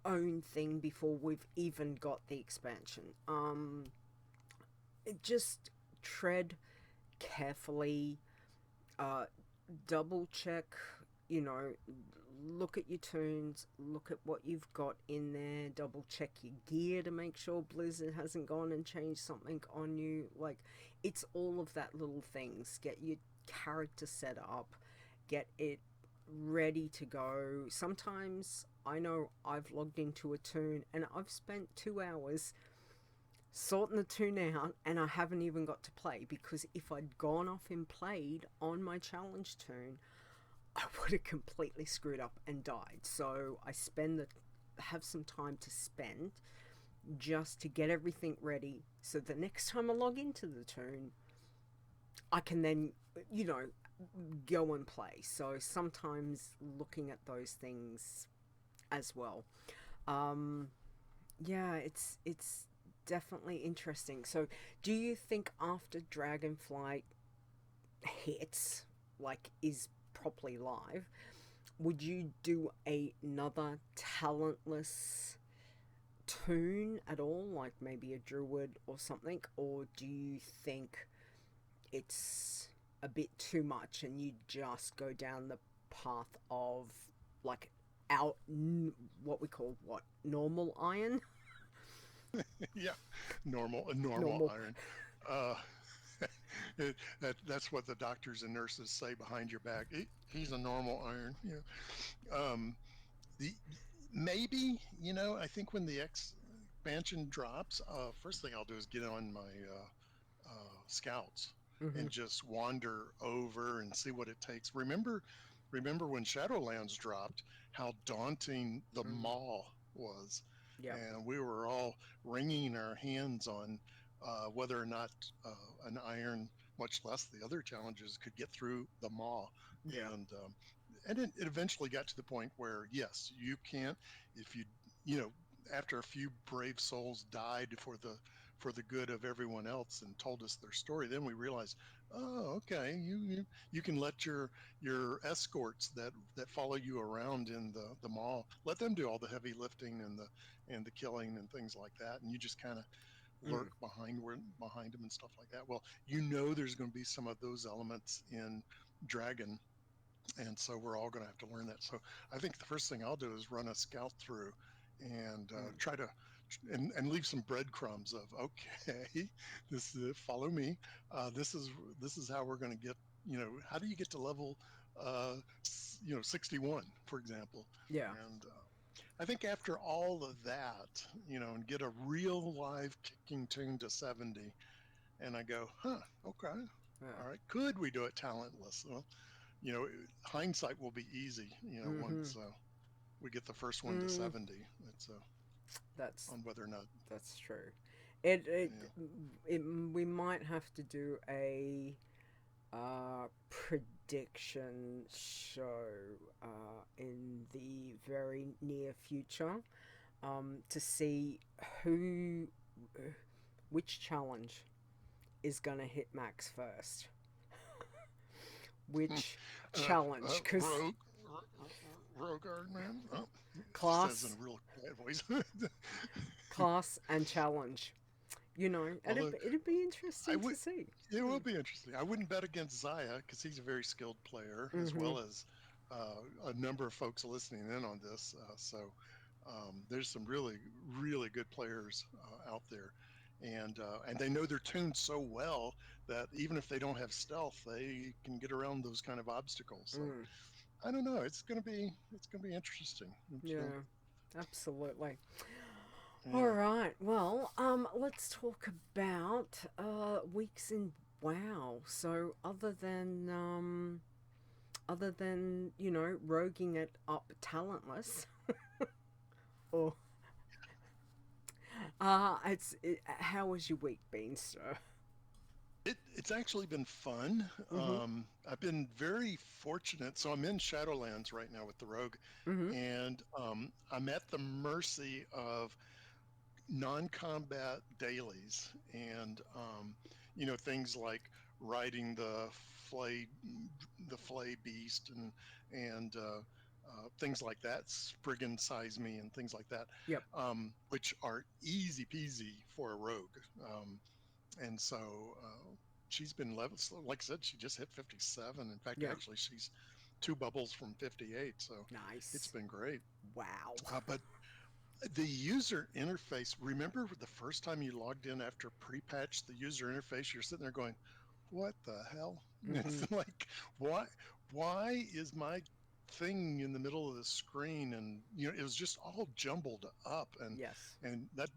Speaker 1: own thing before we've even got the expansion. Just tread carefully, uh, double check, you know, look at your tunes, look at what you've got in there, double check your gear to make sure Blizzard hasn't gone and changed something on you. Like, it's all of that little things. Get your character set up, get it ready to go. Sometimes I know I've logged into a tune and I've spent 2 hours sorting the tune out and I haven't even got to play, because if I'd gone off and played on my challenge tune, I would have completely screwed up and died. So I have some time to spend just to get everything ready, so the next time I log into the tune, I can then, go and play. So sometimes looking at those things as well. Yeah, it's definitely interesting. So do you think after Dragonflight hits, like is properly live, would you do another talentless toon at all, like maybe a druid or something, or do you think it's a bit too much and you just go down the path of like what we call normal iron?
Speaker 8: Yeah, normal
Speaker 1: Normal.
Speaker 8: iron. Uh, that's what the doctors and nurses say behind your back. He's a normal iron. Yeah. The maybe I think when the expansion drops, first thing I'll do is get on my scouts
Speaker 1: Mm-hmm.
Speaker 8: and just wander over and see what it takes. Remember when Shadowlands dropped, how daunting the
Speaker 1: Mm.
Speaker 8: maw was,
Speaker 1: Yep.
Speaker 8: and we were all wringing our hands on whether or not an iron, much less the other challenges, could get through the maw.
Speaker 1: Yeah.
Speaker 8: And it eventually got to the point where yes, you can't. If you know after a few brave souls died for the good of everyone else and told us their story, then we realized, oh, okay, you can let your escorts that follow you around in the mall, let them do all the heavy lifting and the killing and things like that, and you just kind of
Speaker 1: Mm.
Speaker 8: lurk behind them and stuff like that. Well, there's going to be some of those elements in Dragon, and so we're all going to have to learn that. So I think the first thing I'll do is run a scout through and
Speaker 1: Mm.
Speaker 8: try to and leave some breadcrumbs of, okay, this follow me. This is how we're going to get. How do you get to level 61, for example?
Speaker 1: Yeah.
Speaker 8: And I think after all of that, and get a real live kicking tune to 70, and I go, huh, okay,
Speaker 1: Yeah.
Speaker 8: all right, could we do it talentless? Well, you know, hindsight will be easy,
Speaker 1: Mm-hmm.
Speaker 8: once we get the first one to
Speaker 1: Mm.
Speaker 8: 70. It's
Speaker 1: That's
Speaker 8: on whether or not,
Speaker 1: that's true. It it,
Speaker 8: yeah.
Speaker 1: it we might have to do a prediction show in the very near future to see who which challenge is gonna hit max first. Which challenge? Because
Speaker 8: Rogue, Rogue Iron Man. Oh, he says in
Speaker 1: class,
Speaker 8: a real quiet voice.
Speaker 1: class, and challenge. You know,
Speaker 8: Although
Speaker 1: it'd be
Speaker 8: I
Speaker 1: interesting to
Speaker 8: would,
Speaker 1: see.
Speaker 8: it will
Speaker 1: Mm.
Speaker 8: be interesting. I wouldn't bet against Zaya because he's a very skilled player, as
Speaker 1: Mm-hmm.
Speaker 8: well as a number of folks listening in on this. There's some really, really good players out there, and they know their tunes so well that even if they don't have stealth, they can get around those kind of obstacles. So
Speaker 1: Mm.
Speaker 8: I don't know. It's gonna be interesting.
Speaker 1: Yeah, absolutely. All
Speaker 8: Yeah.
Speaker 1: right. Well, let's talk about weeks in WoW. So, other than roguing it up talentless, or how has your week been, sir?
Speaker 8: It's actually been fun.
Speaker 1: Mhm.
Speaker 8: I've been very fortunate. So I'm in Shadowlands right now with the Rogue,
Speaker 1: Mhm.
Speaker 8: and I'm at the mercy of non-combat dailies, and things like riding flay the flay beast and things like that, Spriggan size me and things like that,
Speaker 1: Yep.
Speaker 8: which are easy peasy for a rogue. Um, and so she's been level. So like I said, she just hit 57. In fact,
Speaker 1: Yep.
Speaker 8: actually, she's two bubbles from 58. So it's
Speaker 1: Nice.
Speaker 8: been great.
Speaker 1: Wow.
Speaker 8: But the user interface. Remember the first time you logged in after pre-patch, the user interface. You're sitting there going, "What the hell?"
Speaker 1: Mhm.
Speaker 8: It's like, why? Why is my thing in the middle of the screen? And it was just all jumbled up, and
Speaker 1: Yes.
Speaker 8: and that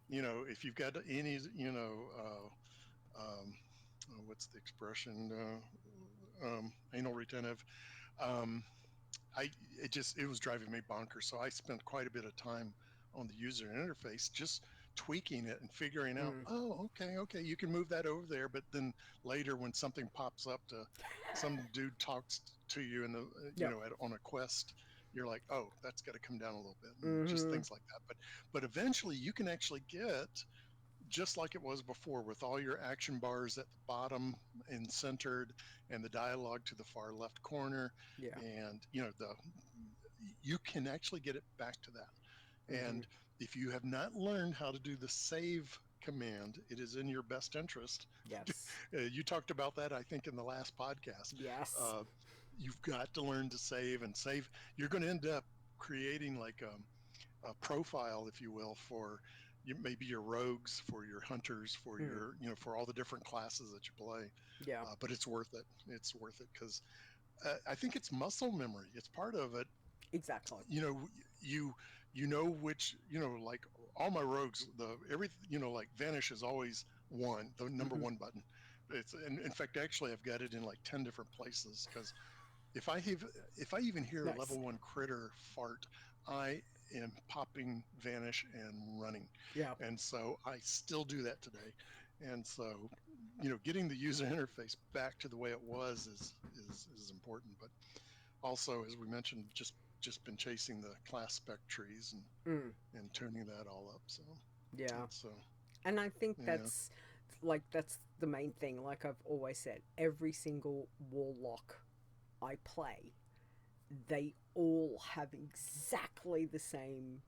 Speaker 8: if you've got any what's the expression? Anal retentive. Um, I it was driving me bonkers. So I spent quite a bit of time on the user interface tweaking it and figuring out,
Speaker 1: Mm.
Speaker 8: oh, okay, you can move that over there. But then later, when something pops up, some dude talks to you in the
Speaker 1: Yep.
Speaker 8: on a quest, you're like, oh, that's got to come down a little bit, and just
Speaker 1: Mhm.
Speaker 8: things like that. But eventually, you can actually get just like it was before, with all your action bars at the bottom and centered, and the dialogue to the far left corner,
Speaker 1: Yeah.
Speaker 8: and you can actually get it back to that.
Speaker 1: Mhm.
Speaker 8: And if you have not learned how to do the save command, it is in your best interest.
Speaker 1: Yes.
Speaker 8: You talked about that, I think, in the last podcast.
Speaker 1: Yes.
Speaker 8: You've got to learn to save and save. You're going to end up creating like a profile, if you will, for maybe your rogues, for your hunters, for your, for all the different classes that you play.
Speaker 1: Yeah.
Speaker 8: But it's worth it. It's worth it because I think it's muscle memory. It's part of it.
Speaker 1: Exactly.
Speaker 8: You know which, like all my rogues, like vanish is always the number one button. It's, and in fact, actually, I've got it in like 10 different places, because if I even hear
Speaker 1: Nice.
Speaker 8: a level 1 critter fart, I am popping vanish and running.
Speaker 1: Yeah.
Speaker 8: And so I still do that today. And so, getting the user interface back to the way it was is important. But also, as we mentioned, just been chasing the class spec trees and tuning that all up. So
Speaker 1: Yeah.
Speaker 8: so
Speaker 1: And I think
Speaker 8: yeah.
Speaker 1: that's the main thing. Like I've always said, every single warlock I play, they all have exactly the same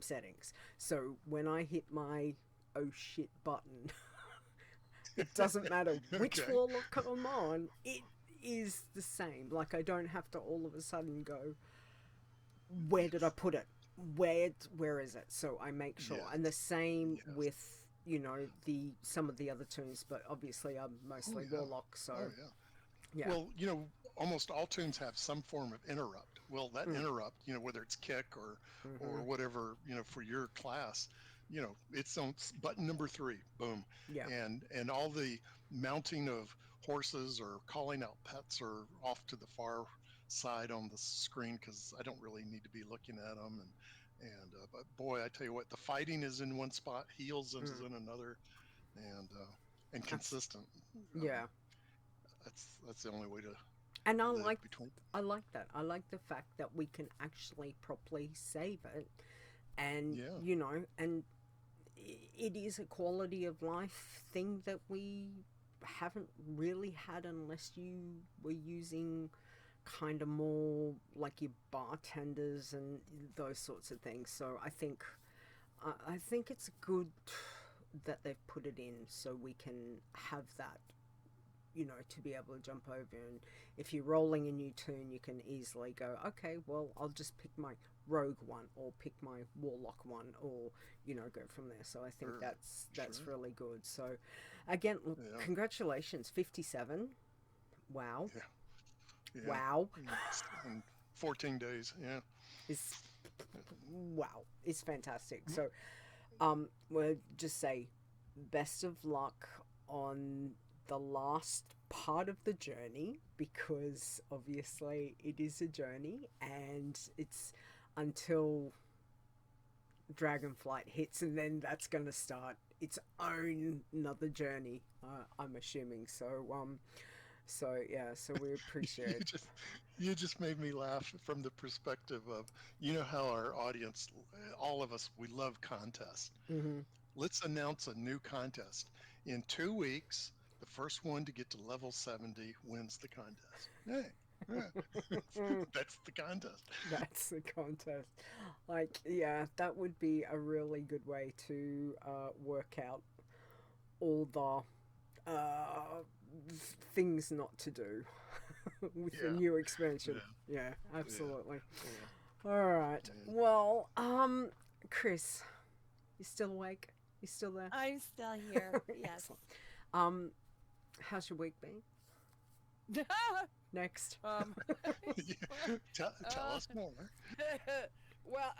Speaker 1: settings. So when I hit my oh shit button, it doesn't matter which
Speaker 8: Okay.
Speaker 1: warlock I'm on, it is the same. Like I don't have to all of a sudden go, where did I put it? Where is it? So I make sure.
Speaker 8: Yes.
Speaker 1: And the same
Speaker 8: Yes.
Speaker 1: with some of the other tunes, but obviously I'm mostly
Speaker 8: yeah.
Speaker 1: warlock, so
Speaker 8: Oh yeah.
Speaker 1: yeah.
Speaker 8: Well, almost all tunes have some form of interrupt. Well, that interrupt, whether it's kick or whatever, for your class, it's on button number 3, boom.
Speaker 1: Yeah.
Speaker 8: And all the mounting of horses or calling out pets are off to the far side on the screen, because I don't really need to be looking at them. But boy, I tell you what, the fighting is in one spot, heals is in another, and consistent.
Speaker 1: Yeah.
Speaker 8: That's the only way to
Speaker 1: And
Speaker 8: live between.
Speaker 1: I like that. I like the fact that we can actually properly save it, and
Speaker 8: Yeah.
Speaker 1: and it is a quality of life thing that we haven't really had unless you were using kind of more like your bartenders and those sorts of things. So I think it's good that they've put it in so we can have that, to be able to jump over. And if you're rolling a new tune, you can easily go, okay, well, I'll just pick my rogue one or pick my warlock one, or go from there. So I think
Speaker 8: Sure.
Speaker 1: that's
Speaker 8: Sure.
Speaker 1: really good. So again, look,
Speaker 8: Yeah.
Speaker 1: congratulations, 57. Wow.
Speaker 8: Yeah. Yeah.
Speaker 1: Wow.
Speaker 8: In 14 days. Yeah.
Speaker 1: It's wow. It's fantastic. So we'll just say best of luck on the last part of the journey, because obviously it is a journey, and it's until Dragonflight hits, and then that's going to start its own another journey, I'm assuming. So yeah, so we appreciate
Speaker 8: You just made me laugh from the perspective of, how our audience, all of us, we love contests.
Speaker 1: mm-hmm.
Speaker 8: Let's announce a new contest. In 2 weeks, the first one to get to level 70 wins the contest. Hey. Yeah. That's the contest.
Speaker 1: That's the contest. Like, yeah, that would be a really good way to work out all the things not to do with the
Speaker 8: Yeah.
Speaker 1: new expansion.
Speaker 8: Yeah.
Speaker 1: Yeah, absolutely.
Speaker 8: Yeah.
Speaker 1: All right.
Speaker 8: Yeah.
Speaker 1: Well, Chris, you still awake? You still there?
Speaker 3: I'm still here. Yes.
Speaker 1: Excellent. How's your week been? Next.
Speaker 8: Yeah. Tell us more.
Speaker 3: Well,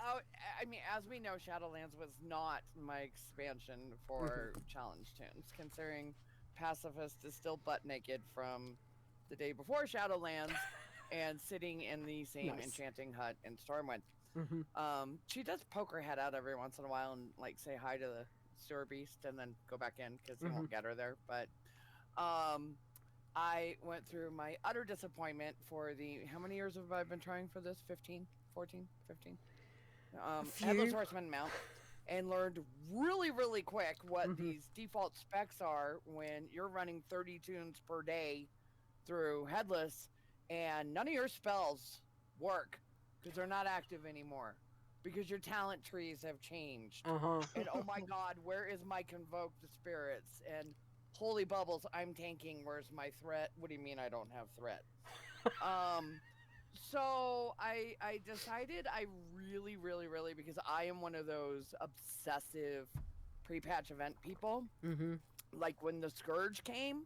Speaker 3: I mean, as we know, Shadowlands was not my expansion for challenge tunes, considering Pacifist is still butt naked from the day before Shadowlands and sitting in the same
Speaker 1: Nice.
Speaker 3: enchanting hut in Stormwind. She does poke her head out every once in a while and like say hi to the sewer beast and then go back in because he won't get her there. But I went through my utter disappointment for the, how many years have I been trying for this? 15, 14, 15? Headless Horseman mount, and learned really, really quick what these default specs are when you're running 30 tunes per day through Headless, and none of your spells work because they're not active anymore because your talent trees have changed. And oh my god, where is my Convoke the Spirits? And holy bubbles, I'm tanking, where's my threat? What do you mean I don't have threat? So I decided I really, really, really, because I am one of those obsessive pre-patch event people. Like when the Scourge came,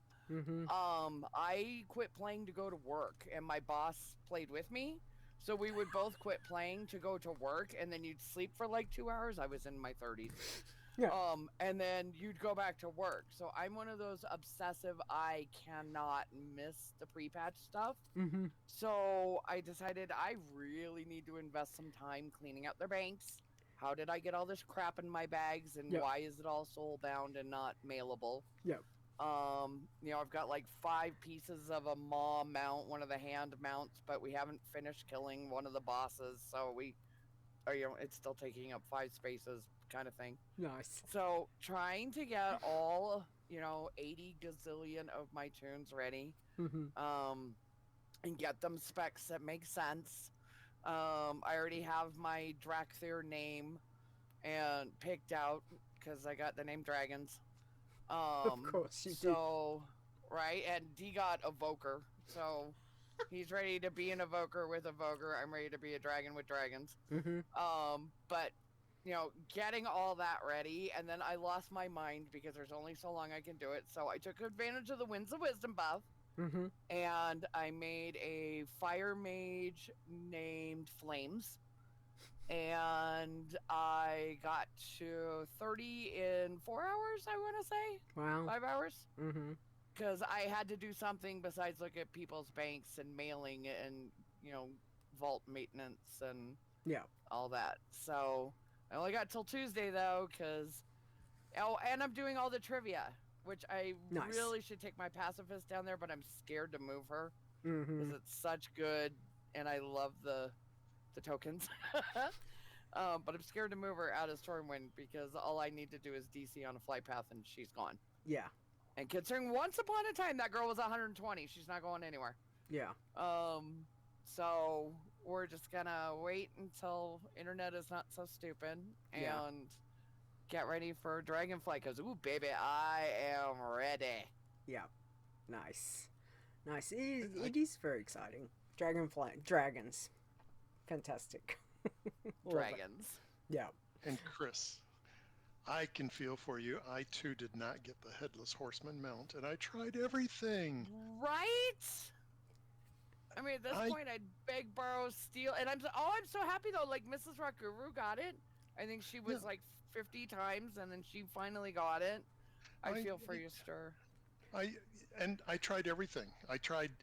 Speaker 3: I quit playing to go to work, and my boss played with me. So we would both quit playing to go to work, and then you'd sleep for like 2 hours. I was in my 30s.
Speaker 1: Yeah.
Speaker 3: And then you'd go back to work. So I'm one of those obsessive, I cannot miss the pre-patch stuff. So I decided I really need to invest some time cleaning out their banks. How did I get all this crap in my bags, and why is it all soul bound and not mailable? You know, I've got like 5 pieces of a maw mount, one of the hand mounts, but we haven't finished killing one of the bosses, so you know, it's still taking up 5 spaces kind of thing.
Speaker 1: Nice.
Speaker 3: So trying to get all, you know, 80 gazillion of my tunes ready, and get them specs that make sense. I already have my Drakthir name and picked out because I got the name Dragons.
Speaker 1: Of course you
Speaker 3: so, right, and D got Evoker, so he's ready to be an Evoker with Evoker. I'm ready to be a dragon with dragons. But you know, getting all that ready, and then I lost my mind because there's only so long I can do it. So I took advantage of the Winds of Wisdom buff, and I made a fire mage named Flames. And I got to 30 in 4 hours, I want to say.
Speaker 1: Wow.
Speaker 3: 5 hours. Because I had to do something besides look at people's banks and mailing and, you know, vault maintenance and all that. So I only got till Tuesday, though, because... Oh, and I'm doing all the trivia, which I really should take my pacifist down there, but I'm scared to move her. Because it's such good, and I love the tokens. But I'm scared to move her out of Stormwind because all I need to do is DC on a flight path and she's gone.
Speaker 1: Yeah.
Speaker 3: And considering once upon a time that girl was 120, she's not going anywhere.
Speaker 1: Yeah.
Speaker 3: So we're just gonna wait until internet is not so stupid and get ready for Dragonflight because, ooh, baby, I am ready.
Speaker 1: Yeah. Nice. Nice. It is very exciting. Dragonflight. Dragons. Fantastic.
Speaker 3: Dragons.
Speaker 1: Yeah.
Speaker 8: And Chris, I can feel for you. I too did not get the Headless Horseman mount, and I tried everything.
Speaker 3: Right? I mean, at this point, I'd beg, borrow, steal, and I'm so happy though. Like Mrs. Rakuru got it. I think she was like 50 times, and then she finally got it. I feel for you, Ster.
Speaker 8: I tried everything. I tried,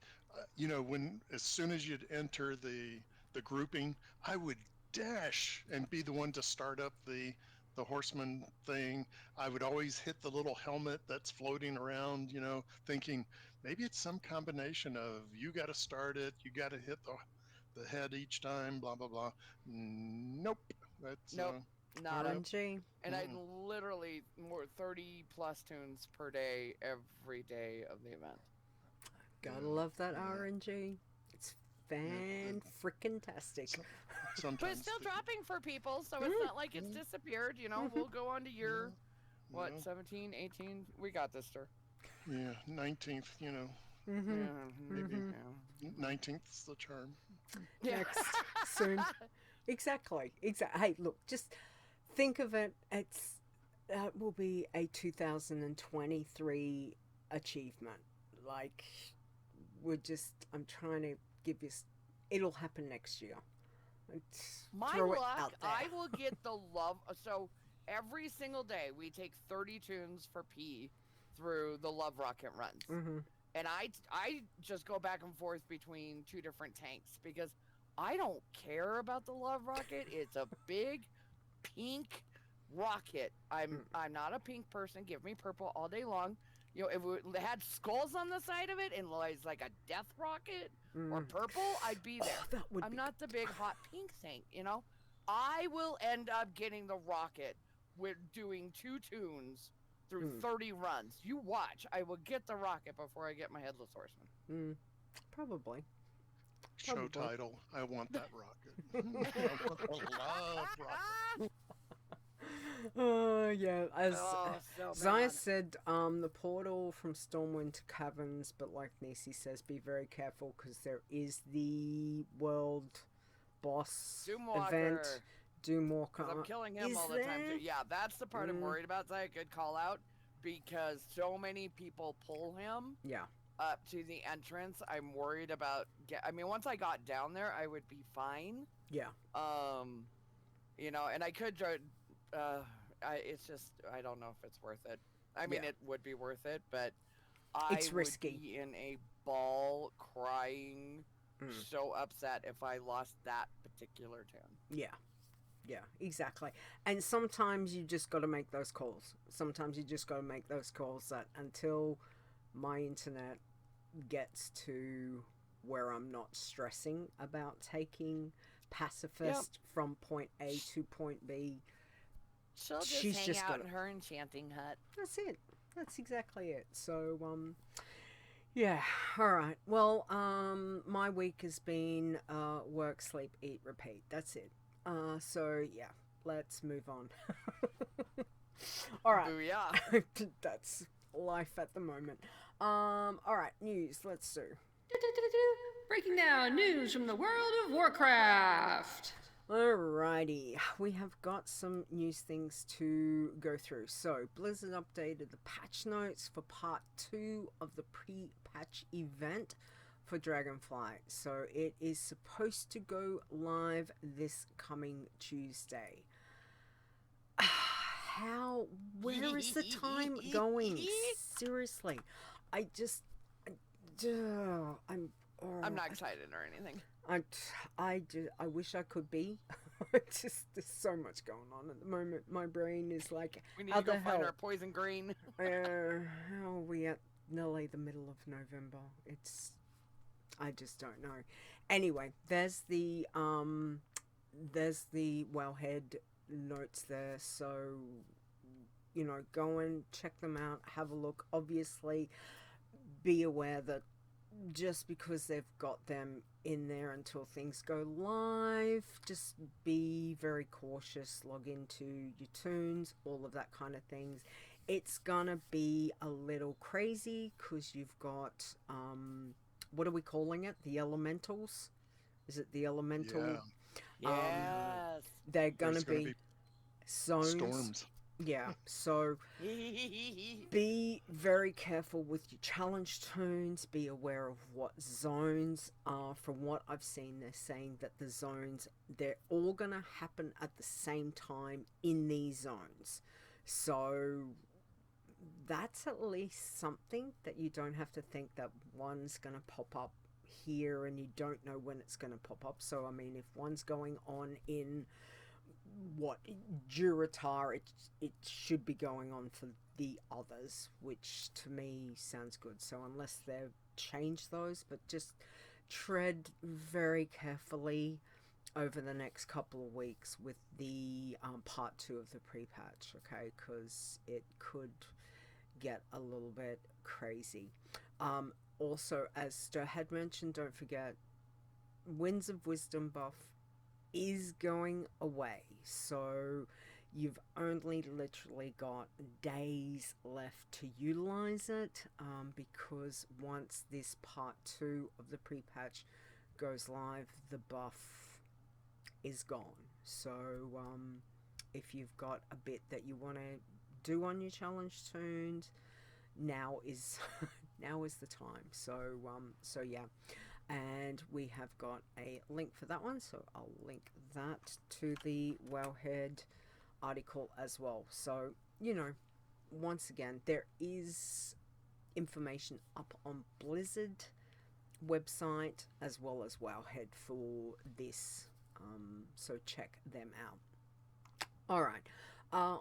Speaker 8: you know, as soon as you'd enter the grouping, I would dash and be the one to start up the horseman thing. I would always hit the little helmet that's floating around, you know, thinking maybe it's some combination of you got to start it, you got to hit the head each time, blah blah blah. Nope, that's
Speaker 3: not
Speaker 1: RNG.
Speaker 3: And I literally more 30 plus tunes per day every day of the event.
Speaker 1: Gotta love that RNG. It's fan-frickin-tastic.
Speaker 3: But it's still dropping for people, so it's not like it's disappeared, you know. We'll go on to year, 17, 18? We got this, Ster.
Speaker 8: Yeah, 19th, you know. Maybe 19th's the charm.
Speaker 1: Next. Soon. Exactly. Hey, look, just think of it. That will be a 2023 achievement. Like, I'm trying to give you... It'll happen next year.
Speaker 3: My luck, I will get the love. So every single day we take 30 tunes for P through the love rocket runs. And I just go back and forth between 2 different tanks because I don't care about the love rocket. It's a big pink rocket. I'm not a pink person. Give me purple all day long. You know, if it had skulls on the side of it and was like a death rocket or purple, I'd be there. I'm not the big hot pink thing, you know? I will end up getting the rocket with doing 2 tunes through 30 runs. You watch. I will get the rocket before I get my Headless Horseman.
Speaker 1: Probably.
Speaker 8: Show title. I want that rocket. I want the love rocket.
Speaker 1: Yeah, as
Speaker 3: so
Speaker 1: Zaya
Speaker 3: bad.
Speaker 1: said, the portal from Stormwind to Caverns, but like Nisi says, be very careful because there is the world boss event, Doomwalker.
Speaker 3: I'm killing him
Speaker 1: Is
Speaker 3: all the time.
Speaker 1: there?
Speaker 3: Too. Yeah, that's the part I'm worried about. Zaya, good call out, because so many people pull him
Speaker 1: Yeah.
Speaker 3: up to the entrance. I'm worried about. I mean, once I got down there, I would be fine.
Speaker 1: Yeah.
Speaker 3: You know, and I could. It's just I don't know if it's worth it. I mean,
Speaker 1: Yeah.
Speaker 3: it would be worth it, but
Speaker 1: It's
Speaker 3: would
Speaker 1: risky.
Speaker 3: be in a ball crying, so upset if I lost that particular tune.
Speaker 1: Yeah. Yeah, exactly. And sometimes you just got to make those calls. Sometimes you just got to make those calls that until my internet gets to where I'm not stressing about taking Pacifist from point A to point B.
Speaker 3: She'll just
Speaker 1: She's
Speaker 3: hang
Speaker 1: just
Speaker 3: out
Speaker 1: gonna-
Speaker 3: in her enchanting hut.
Speaker 1: That's it. That's exactly it. So, yeah. All right. Well, my week has been work, sleep, eat, repeat. That's it. So yeah, let's move on. All right.
Speaker 3: Booyah.
Speaker 1: That's life at the moment. All right, news. Let's do.
Speaker 9: Breaking down news from the world of Warcraft.
Speaker 1: Alrighty, we have got some news things to go through. So, Blizzard updated the patch notes for part 2 of the pre-patch event for Dragonflight. So, it is supposed to go live this coming Tuesday. Where is the time going? Seriously, I'm
Speaker 3: not excited or anything.
Speaker 1: I wish I could be. There's so much going on at the moment. My brain is like,
Speaker 3: We need
Speaker 1: how
Speaker 3: to go
Speaker 1: the
Speaker 3: find
Speaker 1: hell?
Speaker 3: our poison green.
Speaker 1: How are we at nearly the middle of November? I just don't know. Anyway, there's the Wellhead notes there, so you know, go and check them out, have a look. Obviously, be aware that just because they've got them in there until things go live, just be very cautious, log into your tunes, all of that kind of things. It's gonna be a little crazy because you've got what are we calling it, the elementals? Is it the elemental?
Speaker 3: Yes.
Speaker 1: They're gonna be zones.
Speaker 8: Storms.
Speaker 1: Yeah, so be very careful with your challenge tunes. Be aware of what zones are. From what I've seen, they're saying that the zones, they're all going to happen at the same time in these zones. So that's at least something that you don't have to think that one's going to pop up here and you don't know when it's going to pop up. So, I mean, if one's going on in Juratar, it should be going on for the others, which to me sounds good. So unless they've changed those, but just tread very carefully over the next couple of weeks with the part 2 of the pre-patch, okay, because it could get a little bit crazy. Also, as Ster had mentioned, don't forget, Winds of Wisdom buff is going away, so you've only literally got days left to utilize it, because once this part 2 of the pre-patch goes live, the buff is gone. So if you've got a bit that you want to do on your challenge tunes, now is the time. So yeah. And we have got a link for that one, so I'll link that to the Wellhead article as well. So, you know, once again, there is information up on Blizzard website as well as Wowhead for this. So check them out. All right.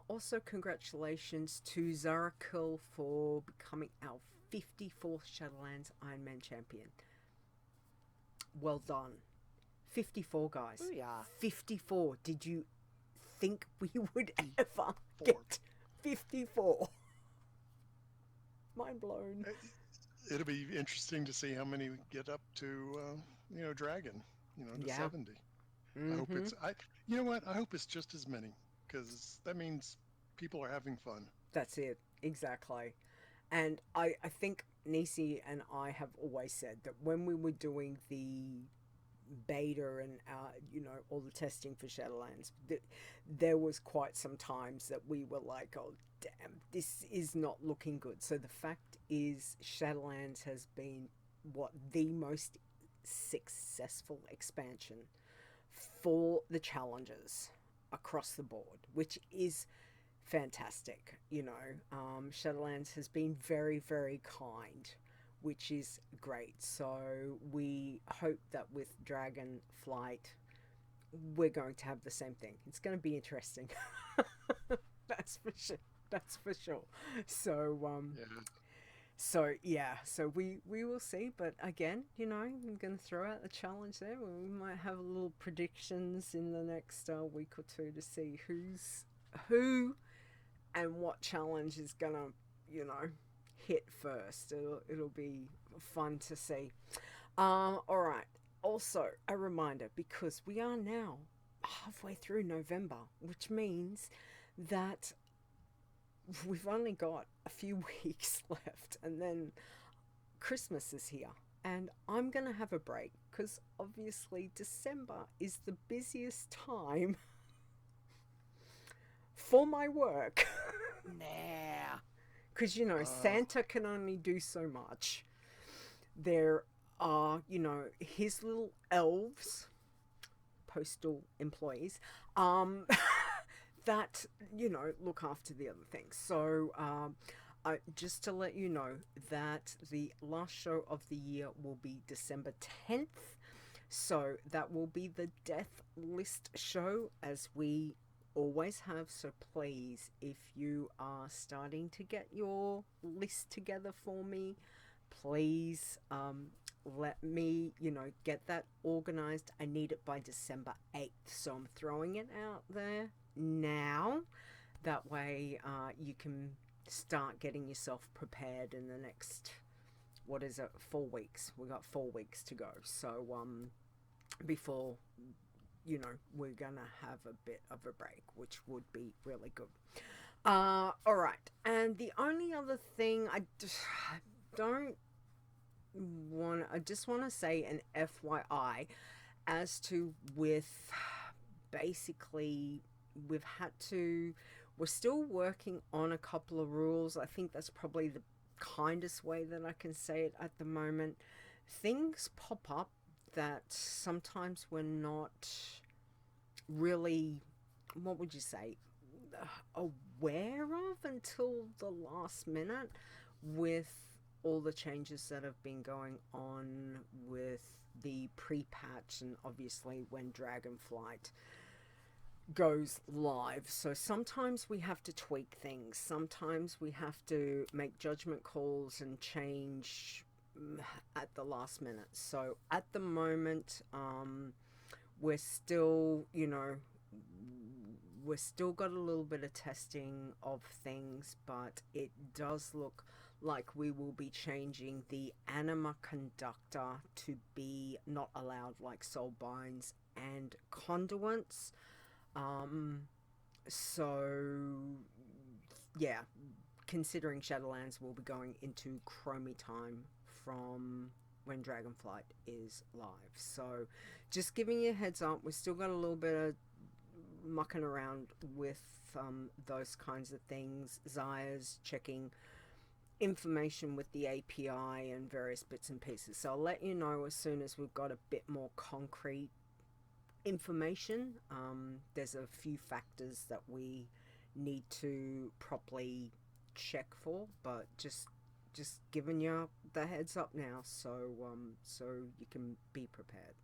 Speaker 1: Also, congratulations to Zarakul for becoming our 54th Shadowlands Iron Man champion. Well done. 54, guys.
Speaker 3: Booyah.
Speaker 1: 54. Did you think we would ever get 54? Mind blown.
Speaker 8: It'll be interesting to see how many we get up to, Dragon, to 70. I hope it's, you know what? I hope it's just as many, because that means people are having fun.
Speaker 1: That's it. Exactly. And I think Nisi and I have always said that when we were doing the beta and all the testing for Shadowlands, there was quite some times that we were like, oh damn, this is not looking good. So the fact is, Shadowlands has been the most successful expansion for the challenges across the board, which is fantastic. Shadowlands has been very, very kind, which is great. So we hope that with Dragonflight, we're going to have the same thing. It's going to be interesting. That's for sure. That's for sure. So so we will see. But again, I'm going to throw out the challenge there. We might have a little predictions in the next week or two to see who and what challenge is going to, hit first. It'll be fun to see. All right. Also, a reminder, because we are now halfway through November, which means that we've only got a few weeks left, and then Christmas is here, and I'm gonna have a break because obviously December is the busiest time for my work.
Speaker 3: Nah.
Speaker 1: Because Santa can only do so much. There are his little elves, postal employees, that look after the other things. So just to let you know that the last show of the year will be December 10th. So that will be the death list show, as we always have. So please, if you are starting to get your list together for me, please let me get that organized. I need it by December 8th, so I'm throwing it out there now. That way you can start getting yourself prepared in the next 4 weeks. We got 4 weeks to go, so before we're gonna have a bit of a break, which would be really good. All right. And the only other thing I just want to say an FYI as to with basically we're still working on a couple of rules. I think that's probably the kindest way that I can say it at the moment. Things pop up that sometimes we're not really, what would you say, aware of until the last minute, with all the changes that have been going on with the pre-patch and obviously when Dragonflight goes live. So sometimes we have to tweak things. Sometimes we have to make judgment calls and change at the last minute. So at the moment, we're still, we're still got a little bit of testing of things, but it does look like we will be changing the anima conductor to be not allowed, like soul binds and conduits. So yeah, considering Shadowlands will be going into Chromie time from when Dragonflight is live. So just giving you a heads up, we've still got a little bit of mucking around with those kinds of things. Zaya's checking information with the API and various bits and pieces. So I'll let you know as soon as we've got a bit more concrete information. There's a few factors that we need to properly check for, but just just giving you the heads up now, so you can be prepared.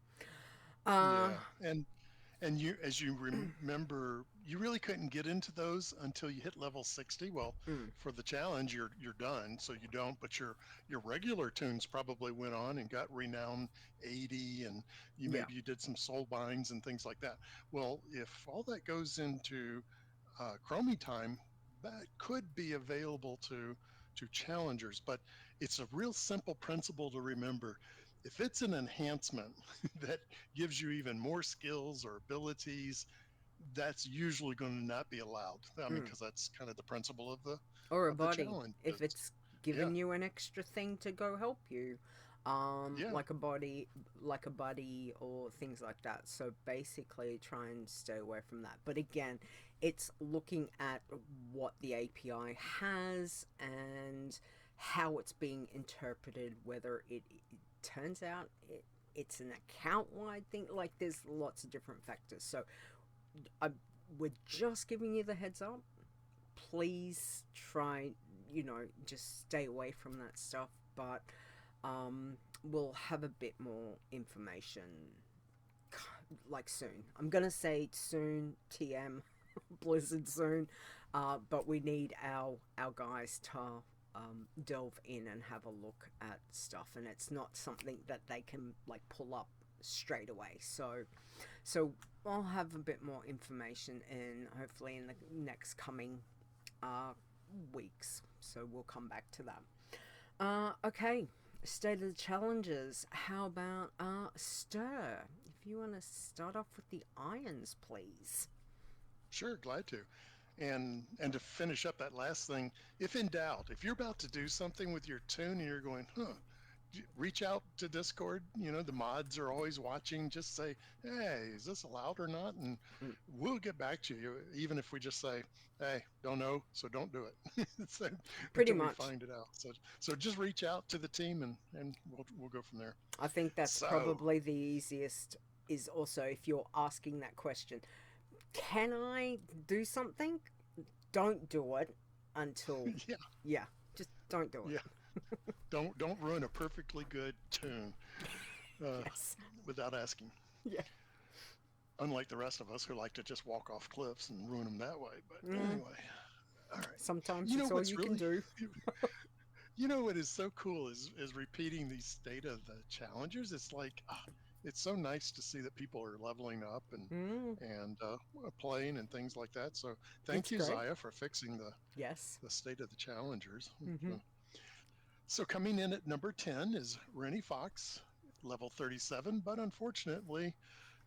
Speaker 8: Yeah, and you, as you remember, you really couldn't get into those until you hit level 60. Well,
Speaker 1: Mm.
Speaker 8: for the challenge, you're done, so you don't. But your regular tunes probably went on and got renown 80, and
Speaker 1: Yeah.
Speaker 8: you did some soul binds and things like that. Well, if all that goes into Chromie time, that could be available to challengers. But it's a real simple principle to remember. If it's an enhancement that gives you even more skills or abilities, that's usually going to not be allowed. I mean,
Speaker 1: Mm.
Speaker 8: because that's kind of the principle
Speaker 1: Or a
Speaker 8: of the
Speaker 1: body,
Speaker 8: challenge.
Speaker 1: if it's
Speaker 8: Yeah,
Speaker 1: giving you an extra thing to go help you,
Speaker 8: yeah,
Speaker 1: like a body, like a buddy, or things like that. So basically, try and stay away from that. But again, it's looking at what the API has and how it's being interpreted. Whether it turns out it's an account-wide thing. Like, there's lots of different factors. So we're just giving you the heads up. Please try, just stay away from that stuff. But we'll have a bit more information, like, soon. I'm gonna say soon, TM, Blizzard soon. But we need our guys to delve in and have a look at stuff, and it's not something that they can, like, pull up straight away. So I'll have a bit more information in, hopefully, in the next coming weeks. So we'll come back to that. Okay, state of the challenges. How about Ster? If you want to start off with the irons, please.
Speaker 8: sure, glad to. And to finish up that last thing, if in doubt, if you're about to do something with your tune and you're going, reach out to Discord. The mods are always watching. Just say, hey, is this allowed or not? And we'll get back to you, even if we just say, hey, don't know, so don't do it. So,
Speaker 1: Pretty
Speaker 8: until we
Speaker 1: much.
Speaker 8: find it out. So just reach out to the team and we'll go from there.
Speaker 1: I think that's probably the easiest, is also if you're asking that question, can I do something? Don't do it until
Speaker 8: yeah,
Speaker 1: just don't do it.
Speaker 8: yeah. Don't ruin a perfectly good tune
Speaker 1: Yes.
Speaker 8: without asking.
Speaker 1: Yeah.
Speaker 8: Unlike the rest of us who like to just walk off cliffs and ruin them that way. But anyway, all right.
Speaker 1: Sometimes it's all you can do.
Speaker 8: What is so cool is repeating these state of the challengers. It's like it's so nice to see that people are leveling up and playing and things like that. So thank you,
Speaker 1: great.
Speaker 8: Zaya, for fixing
Speaker 1: Yes.
Speaker 8: the state of the challengers.
Speaker 1: Mm-hmm.
Speaker 8: So coming in at number 10 is Rennie Fox, level 37, but unfortunately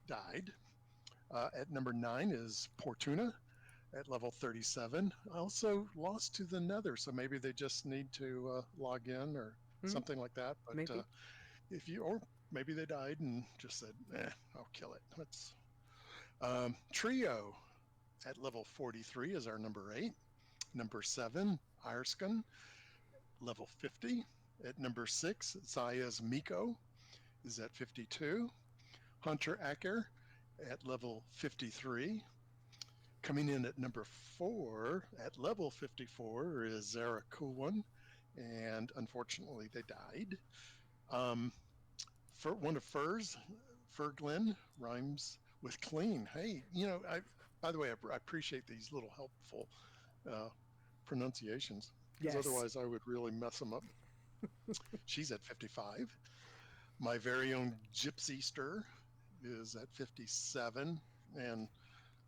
Speaker 8: died. At number 9 is Portuna at level 37. Also lost to the Nether, so maybe they just need to log in or something like that. But
Speaker 1: Maybe.
Speaker 8: or maybe they died and just said, I'll kill it. Let's Trio at level 43 is our number 8. Number 7, Irskin, level 50. At number 6, Zaya's Miko is at 52. Hunter Acker at level 53. Coming in at number 4 at level 54 is Zarakul, and unfortunately they died. For one of Fur's, Ferglin, rhymes with clean. Hey, by the way, I appreciate these little helpful pronunciations, because
Speaker 1: Yes.
Speaker 8: otherwise I would really mess them up. She's at 55. My very own Gypsy Ster is at 57, and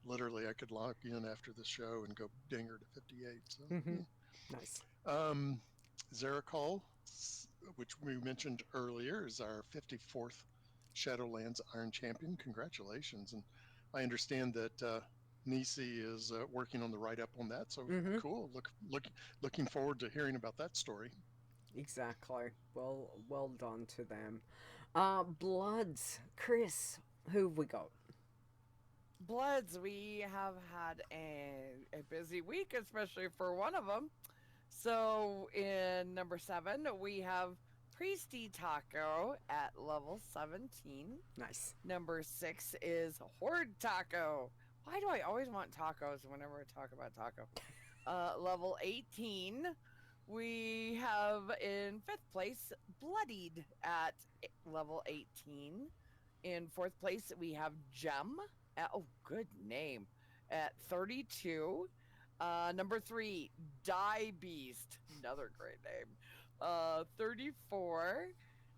Speaker 8: literally I could log in after the show and go ding her to 58. So
Speaker 1: Nice.
Speaker 8: Zarakul, which we mentioned earlier, is our 54th Shadowlands Iron Champion. Congratulations. And I understand that Nisi is working on the write-up on that. So cool. Looking forward to hearing about that story.
Speaker 1: Exactly. Well done to them. Bloods. Chris, who have we got?
Speaker 3: Bloods, we have had a busy week, especially for one of them. So in number 7, we have Priesty Taco at level 17.
Speaker 1: Nice.
Speaker 3: Number 6 is Horde Taco. Why do I always want tacos whenever I talk about taco? Level 18. We have in 5th place Bloodied at level 18. In 4th place, we have Gem. Oh, good name. At 32. Number 3, Die Beast. Another great name. 34.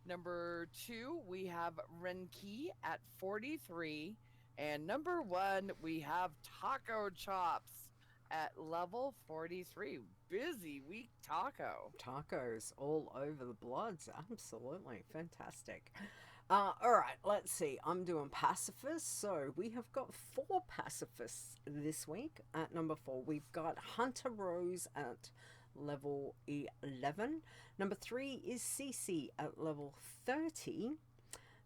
Speaker 3: Number 2, we have Renki at 43. And number 1, we have Taco Chops at level 43. Busy week, Taco.
Speaker 1: Tacos all over the Bloods. Absolutely fantastic. Alright, let's see. I'm doing pacifists. So we have got 4 pacifists this week. At number 4, we've got Hunter Rose at level 11. Number 3 is Cece at level 30.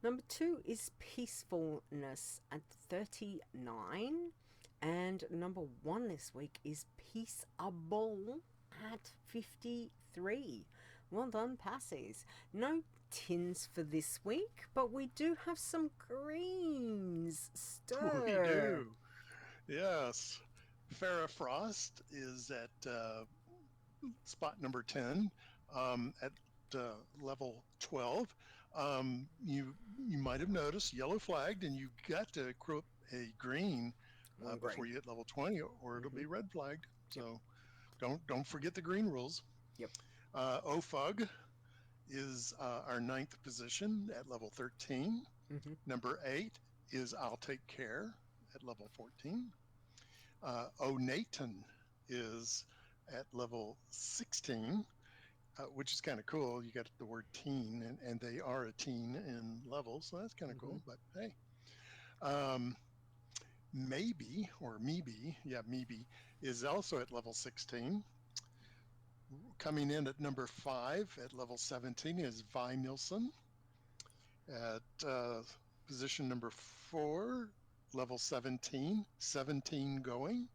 Speaker 1: Number 2 is Peacefulness at 39. And number 1 this week is Peaceable at 53. Well done, passies. No tins for this week, but we do have some greens. Stir.
Speaker 8: We do. Yes. Farrah Frost is at spot number 10 at level 12. You might have noticed yellow flagged, and you got to equip a green before you hit level 20, or it'll be red flagged. So don't forget the green rules.
Speaker 1: Yep.
Speaker 8: Ofug is our 9th position at level 13. Number 8 is I'll Take Care at level 14. Nathan is at level 16, which is kind of cool. You got the word teen, and they are a teen in level, so that's kind of cool. But hey, Maybe, or Meebe, Meebe is also at level 16. Coming in at number 5 at level 17 is Vi Nilsson. At position number 4, level 17, 17 going.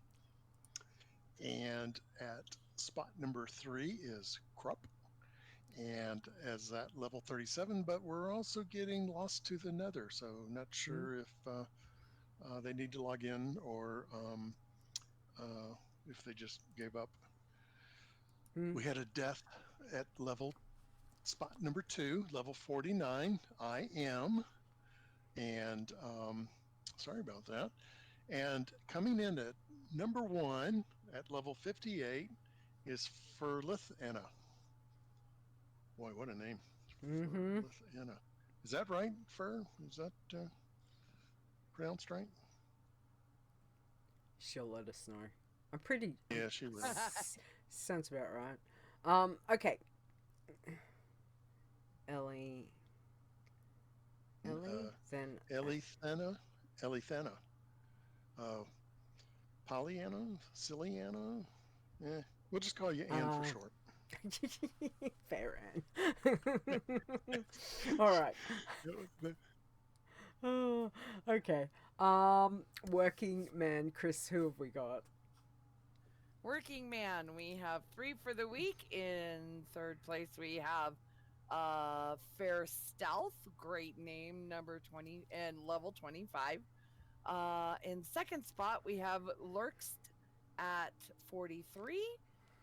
Speaker 8: And at spot number 3 is Krupp. And as at level 37, but we're also getting Lost to the Nether, so not sure if they need to log in, or if they just gave up. We had a death at spot number 2, level 49. I am, and sorry about that. And coming in at number 1 at level 58 is Furlith Anna. Boy, what a name. Furlith Anna. Is that right, Fur? Is that pronounced right?
Speaker 1: She'll let us know. I'm pretty...
Speaker 8: Yeah, she will.
Speaker 1: Sounds about right. Okay. Ellie, then...
Speaker 8: Elithana. Pollyanna? Silliana? We'll just call you Anne for short.
Speaker 1: Fair Anne. All right. Oh, okay. Working man, Chris, who have we got?
Speaker 3: Working man, we have 3 for the week. In 3rd place, we have Fair Stealth, great name, number 20 and level 25. In 2nd spot, we have Lurkst at 43.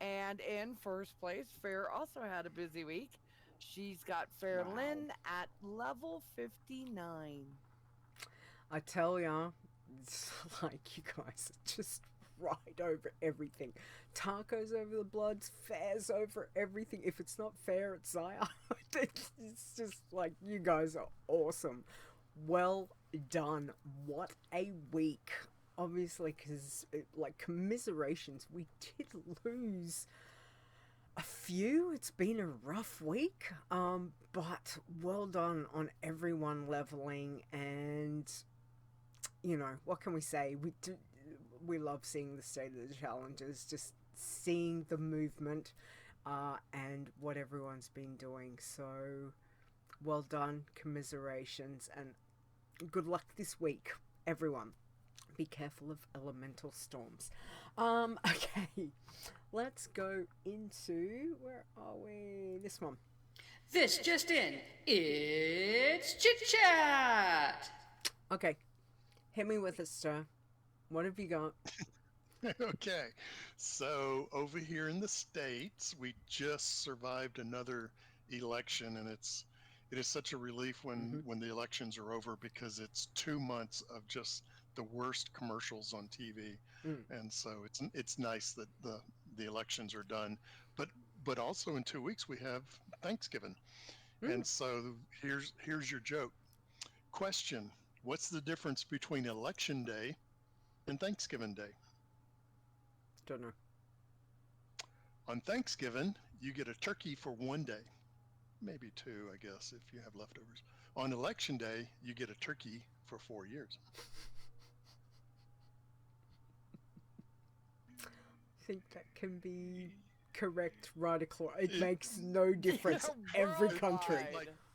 Speaker 3: And in 1st place, Fair also had a busy week. She's got Fair Lynn at level 59.
Speaker 1: I tell ya, it's like you guys are just right over everything. Tacos over the Bloods, Fair's over everything. If it's not Fair, it's Zaya. It's just like, you guys are awesome. Well done. What a week. Obviously, because, like, commiserations, we did lose a few. It's been a rough week, but well done on everyone leveling, and, you know, what can we say? We love seeing the state of the challenges, just seeing the movement, and what everyone's been doing. So, well done, commiserations, and good luck this week, everyone. Be careful of elemental storms. Okay, let's go into, where are we? This one.
Speaker 9: This just in, it's Chit Chat!
Speaker 1: Okay, hit me with it, Stir. What have you got?
Speaker 8: Okay, so over here in the States, we just survived another election, and it is such a relief when the elections are over because it's 2 months of just the worst commercials on TV,
Speaker 1: Mm.
Speaker 8: and so it's nice that the elections are done, but also in 2 weeks we have Thanksgiving, and so here's your joke question: what's the difference between Election Day and Thanksgiving Day?
Speaker 1: Don't know.
Speaker 8: On Thanksgiving, you get a turkey for 1 day, maybe two, I guess, if you have leftovers. On Election Day, you get a turkey for 4 years.
Speaker 1: I think that can be correct right across. It makes no difference. Every country.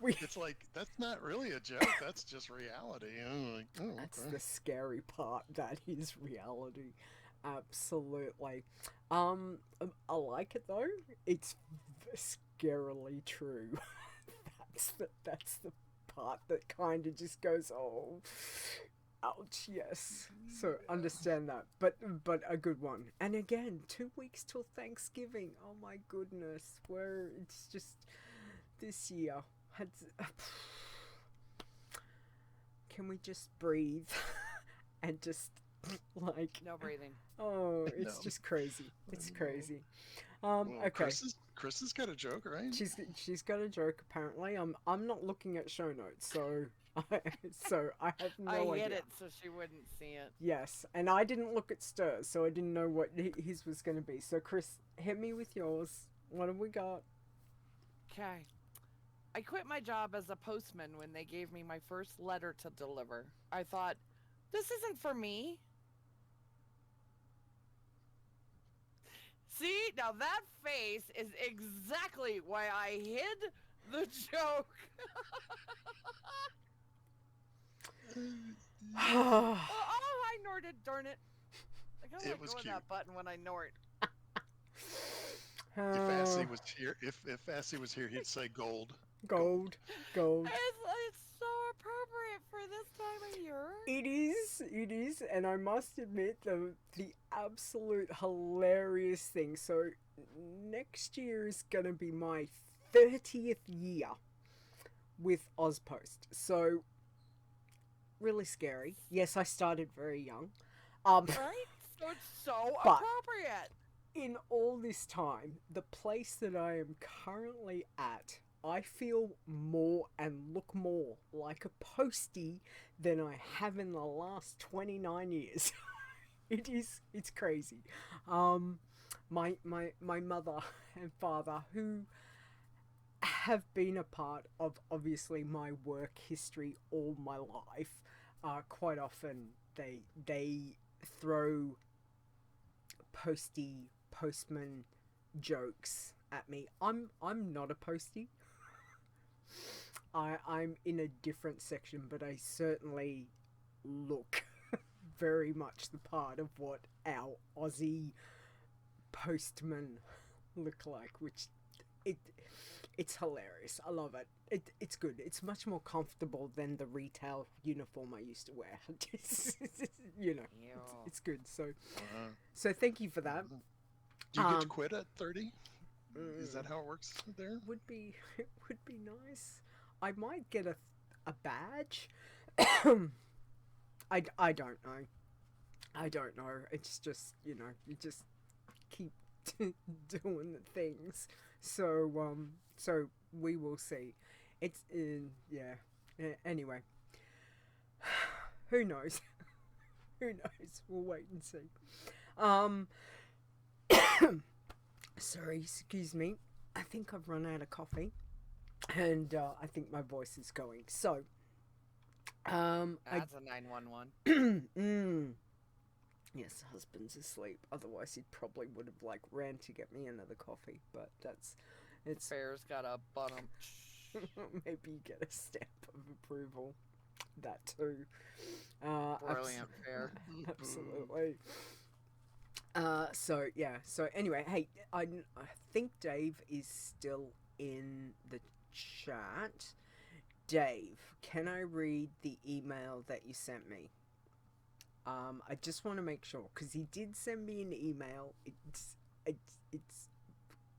Speaker 8: It's like that's not really a joke. That's just reality. I'm like, oh,
Speaker 1: That's
Speaker 8: okay.
Speaker 1: the scary part. That is reality. Absolutely. I like it though. It's scarily true. that's the part that kind of just goes, oh, ouch. Yes. So understand that, but a good one. And again, 2 weeks till Thanksgiving. Oh my goodness. Where it's just this year had. Can we just breathe and just like
Speaker 3: No breathing.
Speaker 1: oh, it's
Speaker 8: No.
Speaker 1: just crazy. It's crazy.
Speaker 8: Well,
Speaker 1: Okay.
Speaker 8: Chris has got a joke, right?
Speaker 1: She's got a joke apparently. I'm not looking at show notes, so I have no
Speaker 3: I
Speaker 1: idea.
Speaker 3: hid it so she wouldn't see it.
Speaker 1: Yes, and I didn't look at Ster, so I didn't know what his was going to be. So Chris, hit me with yours. What have we got?
Speaker 3: Okay. I quit my job as a postman when they gave me my first letter to deliver. I thought, this isn't for me. See, now that face is exactly why I hid the joke. Oh, I Norted, darn it. I gotta
Speaker 8: It
Speaker 3: let
Speaker 8: was
Speaker 3: go of
Speaker 8: cute.
Speaker 3: that button when I Nort.
Speaker 8: If Assy was here, if Assy was here, he'd say gold.
Speaker 1: Gold.
Speaker 3: It's so appropriate for this time of year.
Speaker 1: It is, and I must admit the absolute hilarious thing. So next year is gonna be my 30th year with Ozpost. So really scary. Yes, I started very young.
Speaker 3: Right? So it's so
Speaker 1: But-
Speaker 3: appropriate.
Speaker 1: In all this time, the place that I am currently at, I feel more and look more like a postie than I have in the last 29 years. It's crazy. My mother and father, who have been a part of obviously my work history all my life, quite often they throw postman jokes at me. I'm not a postie. I'm in a different section, but I certainly look very much the part of what our Aussie postmen look like, which it's hilarious. I love it. It's good. It's much more comfortable than the retail uniform I used to wear. You know, it's good. So thank you for that.
Speaker 8: Do you get to quit at 30? Is that how it works there?
Speaker 1: It would be nice. I might get a badge. I don't know. I don't know. It's just, you know, you just keep doing the things. So so we will see. It's yeah. Anyway, who knows? Who knows? We'll wait and see. Sorry, excuse me. I think I've run out of coffee, and I think my voice is going. So,
Speaker 3: That's a 911.
Speaker 1: Yes, husband's asleep. Otherwise, he probably would have like ran to get me another coffee. But it's
Speaker 3: Bear's got a bottom.
Speaker 1: maybe you get a stamp of approval. That too.
Speaker 3: Brilliant, Bear.
Speaker 1: Absolutely. So yeah. So anyway, hey, I think Dave is still in the chat. Dave, can I read the email that you sent me? I just want to make sure, because he did send me an email. It's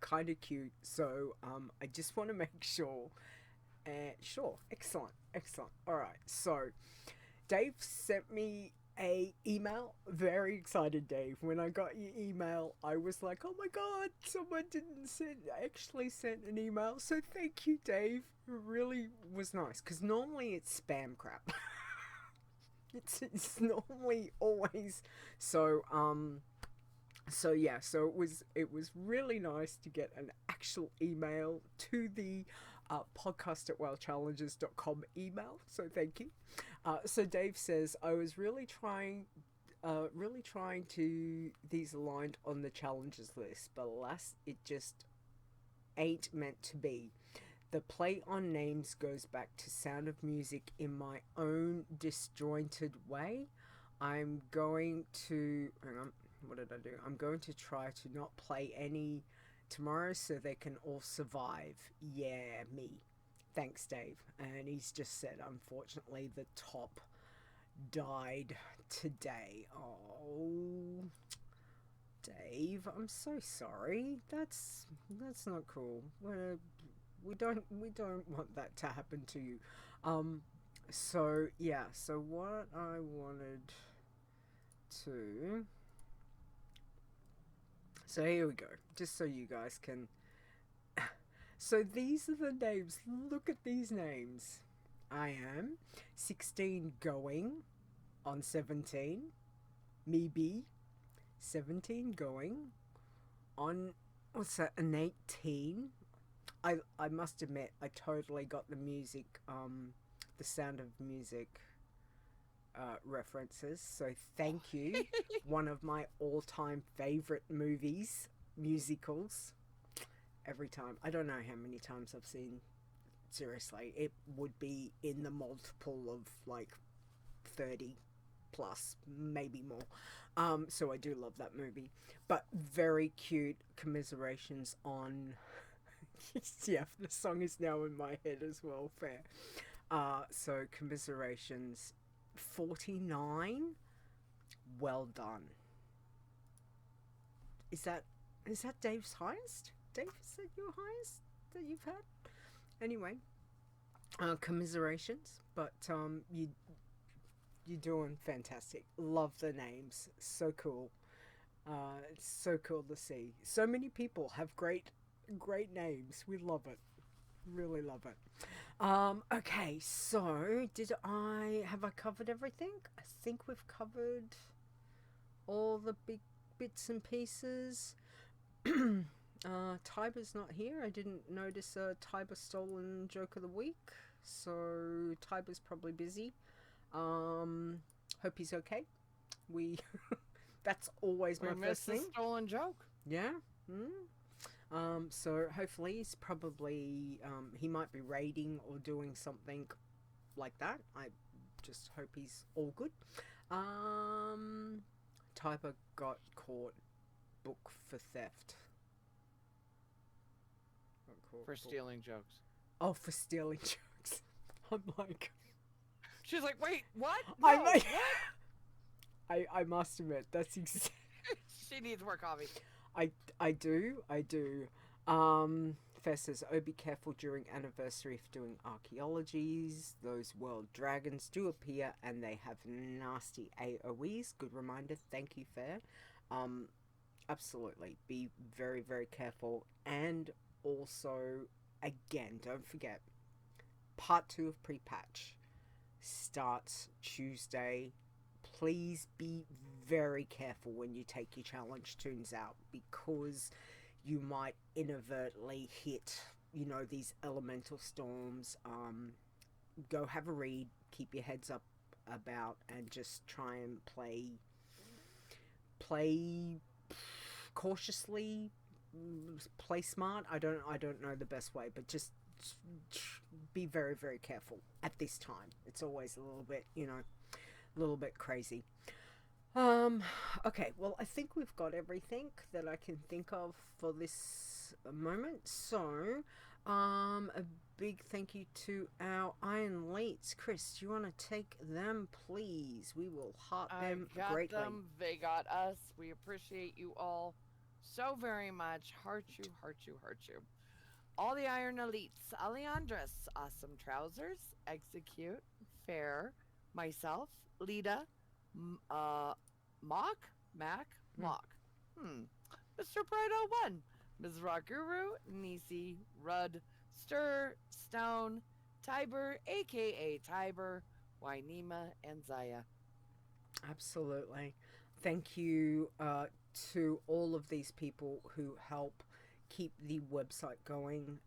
Speaker 1: kind of cute, so I just want to make sure. Sure, excellent. All right, so Dave sent me a email. Very excited, Dave. When I got your email, I was like, oh my god, someone actually sent an email. So thank you, Dave. It really was nice, because normally it's spam crap. it's normally always so yeah, so it was really nice to get an actual email to the podcast@wowchallenges.com email, so thank you. So Dave says, I was really trying to these aligned on the challenges list, but alas, it just ain't meant to be. The play on names goes back to Sound of Music in my own disjointed way. I'm going to... Hang on, what did I do? I'm going to try to not play any tomorrow so they can all survive. Yeah, me. Thanks, Dave. And he's just said, unfortunately, the top died today. Oh, Dave, I'm so sorry. That's not cool. We don't want that to happen to you. So yeah, so what I wanted to... So here we go, just so you guys can... So these are the names. Look at these names. I am 16 going on 17. Me be 17 going on... What's that? An 18. I must admit, I totally got the music, the Sound of Music references, so thank you. One of my all-time favorite musicals. Every time. I don't know how many times I've seen, seriously, it would be in the multiple of like 30 plus, maybe more. So I do love that movie. But very cute commiserations on... Yeah, the song is now in my head as well, fair. So commiserations 49. Well done. Is that Dave's highest? Dave, is that your highest that you've had? Anyway, commiserations, but you're doing fantastic. Love the names, so cool. It's so cool to see. So many people have great names. We love it. Really love it. Okay, so have I covered everything? I think we've covered all the big bits and pieces. Tiber's not here. I didn't notice a Tiber stolen joke of the week, so Tiber's probably busy. Hope he's okay. That's always my first thing.
Speaker 3: The stolen joke.
Speaker 1: Yeah. So hopefully he's probably, he might be raiding or doing something like that. I just hope he's all good. Typer got caught, book for theft.
Speaker 3: For stealing jokes.
Speaker 1: Oh, for stealing jokes. I'm like...
Speaker 3: She's like, wait, what? No,
Speaker 1: I'm like...
Speaker 3: what?
Speaker 1: I must admit, that's exactly...
Speaker 3: She needs more coffee.
Speaker 1: I do. Fess says, oh, be careful during anniversary if doing archaeologies. Those world dragons do appear and they have nasty AoEs. Good reminder. Thank you, Fair. Absolutely. Be very, very careful. And also, again, don't forget, part 2 of pre-patch starts Tuesday. Please be very careful when you take your challenge tunes out, because you might inadvertently hit, these elemental storms. Go have a read, keep your heads up about, and just try and play cautiously, play smart. I don't know the best way, but just be very, very careful at this time. It's always a little bit crazy. Okay, well, I think we've got everything that I can think of for this moment. So, A big thank you to our Iron Leets. Chris, do you want to take them, please? We will heart
Speaker 3: I
Speaker 1: them
Speaker 3: got
Speaker 1: greatly.
Speaker 3: them. They got us. We appreciate you all so very much. Heart you, heart you, heart you. All the Iron Elites, Alejandras, Awesome Trousers, Execute, Fair, myself, Lita, Mock, Mac, Mock, Mr. Pride 01, Ms. Rockuru, Nisi, Rudd, Stir, Stone, Tiber, aka Tiber, Wynema, and Zaya.
Speaker 1: Absolutely. Thank you to all of these people who help keep the website going.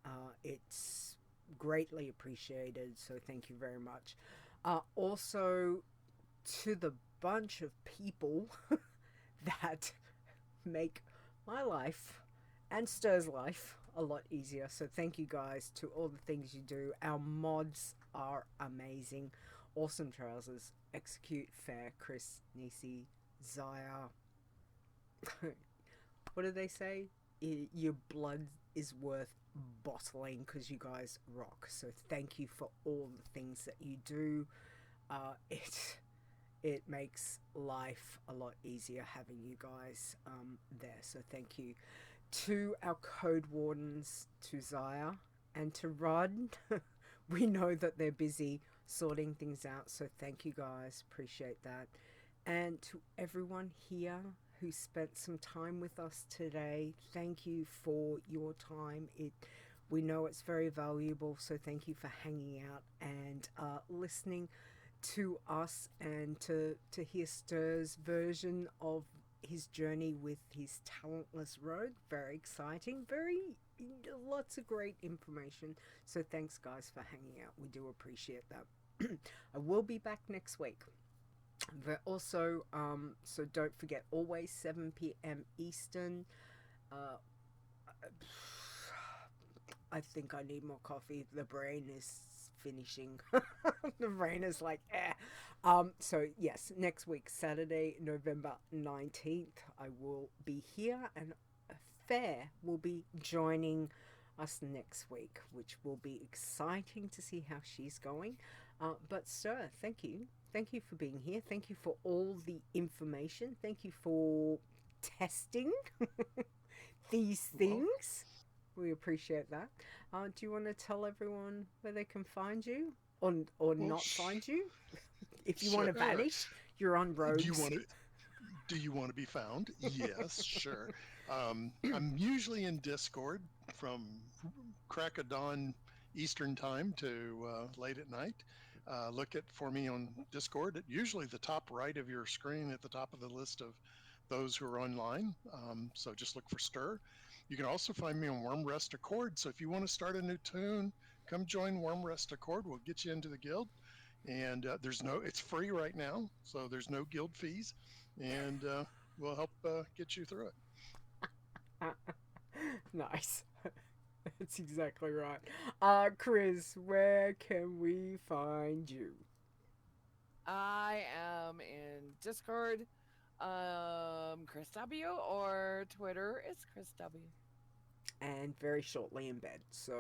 Speaker 1: It's greatly appreciated, so thank you very much. Also, to the bunch of people that make my life and Stir's life a lot easier. So thank you guys to all the things you do. Our mods are amazing. Awesome Trousers, Execute, Fair, Chris, Nisi, Zaya. What do they say? Your blood is worth bottling because you guys rock. So thank you for all the things that you do. It makes life a lot easier having you guys there. So thank you to our code wardens, to Zaya and to Rod. We know that they're busy sorting things out, so thank you guys, appreciate that. And to everyone here who spent some time with us today, thank you for your time. We know it's very valuable, so thank you for hanging out and listening to us and to hear Stir's version of his journey with his talentless road. Very exciting, lots of great information. So thanks guys for hanging out. We do appreciate that. I will be back next week. But also, so don't forget, always 7 p.m. Eastern. I think I need more coffee. The brain is finishing. The brain is like, eh. So yes, next week, Saturday, November 19th, I will be here, and Fair will be joining us next week, which will be exciting to see how she's going. But Sir, thank you. Thank you for being here. Thank you for all the information. Thank you for testing these things. We appreciate that. Do you want to tell everyone where they can find you or not find you? If you want to vanish, you're on Rogues.
Speaker 8: Do you want to be found? Yes, sure. I'm usually in Discord from crack of dawn Eastern time to late at night. Look for me on Discord at usually the top right of your screen at the top of the list of those who are online. So just look for Stir. You can also find me on Worm Rest Accord. So if you want to start a new tune, come join Worm Rest Accord. We'll get you into the guild. And it's free right now. So there's no guild fees. And we'll help get you through it.
Speaker 1: Nice. That's exactly right. Chris, where can we find you?
Speaker 3: I am in Discord, KhrysW, or Twitter is KhrysW.
Speaker 1: And very shortly in bed, so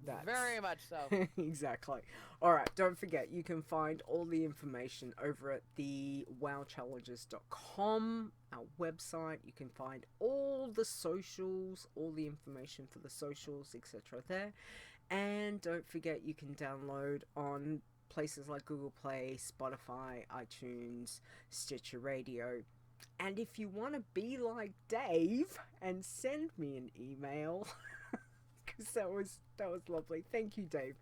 Speaker 1: that's...
Speaker 3: Very much so.
Speaker 1: Exactly. Alright, don't forget, you can find all the information over at the wowchallenges.com, our website. You can find all the socials, all the information for the socials, etc. there. And don't forget, you can download on places like Google Play, Spotify, iTunes, Stitcher Radio. And if you want to be like Dave and send me an email, because that was lovely. Thank you, Dave.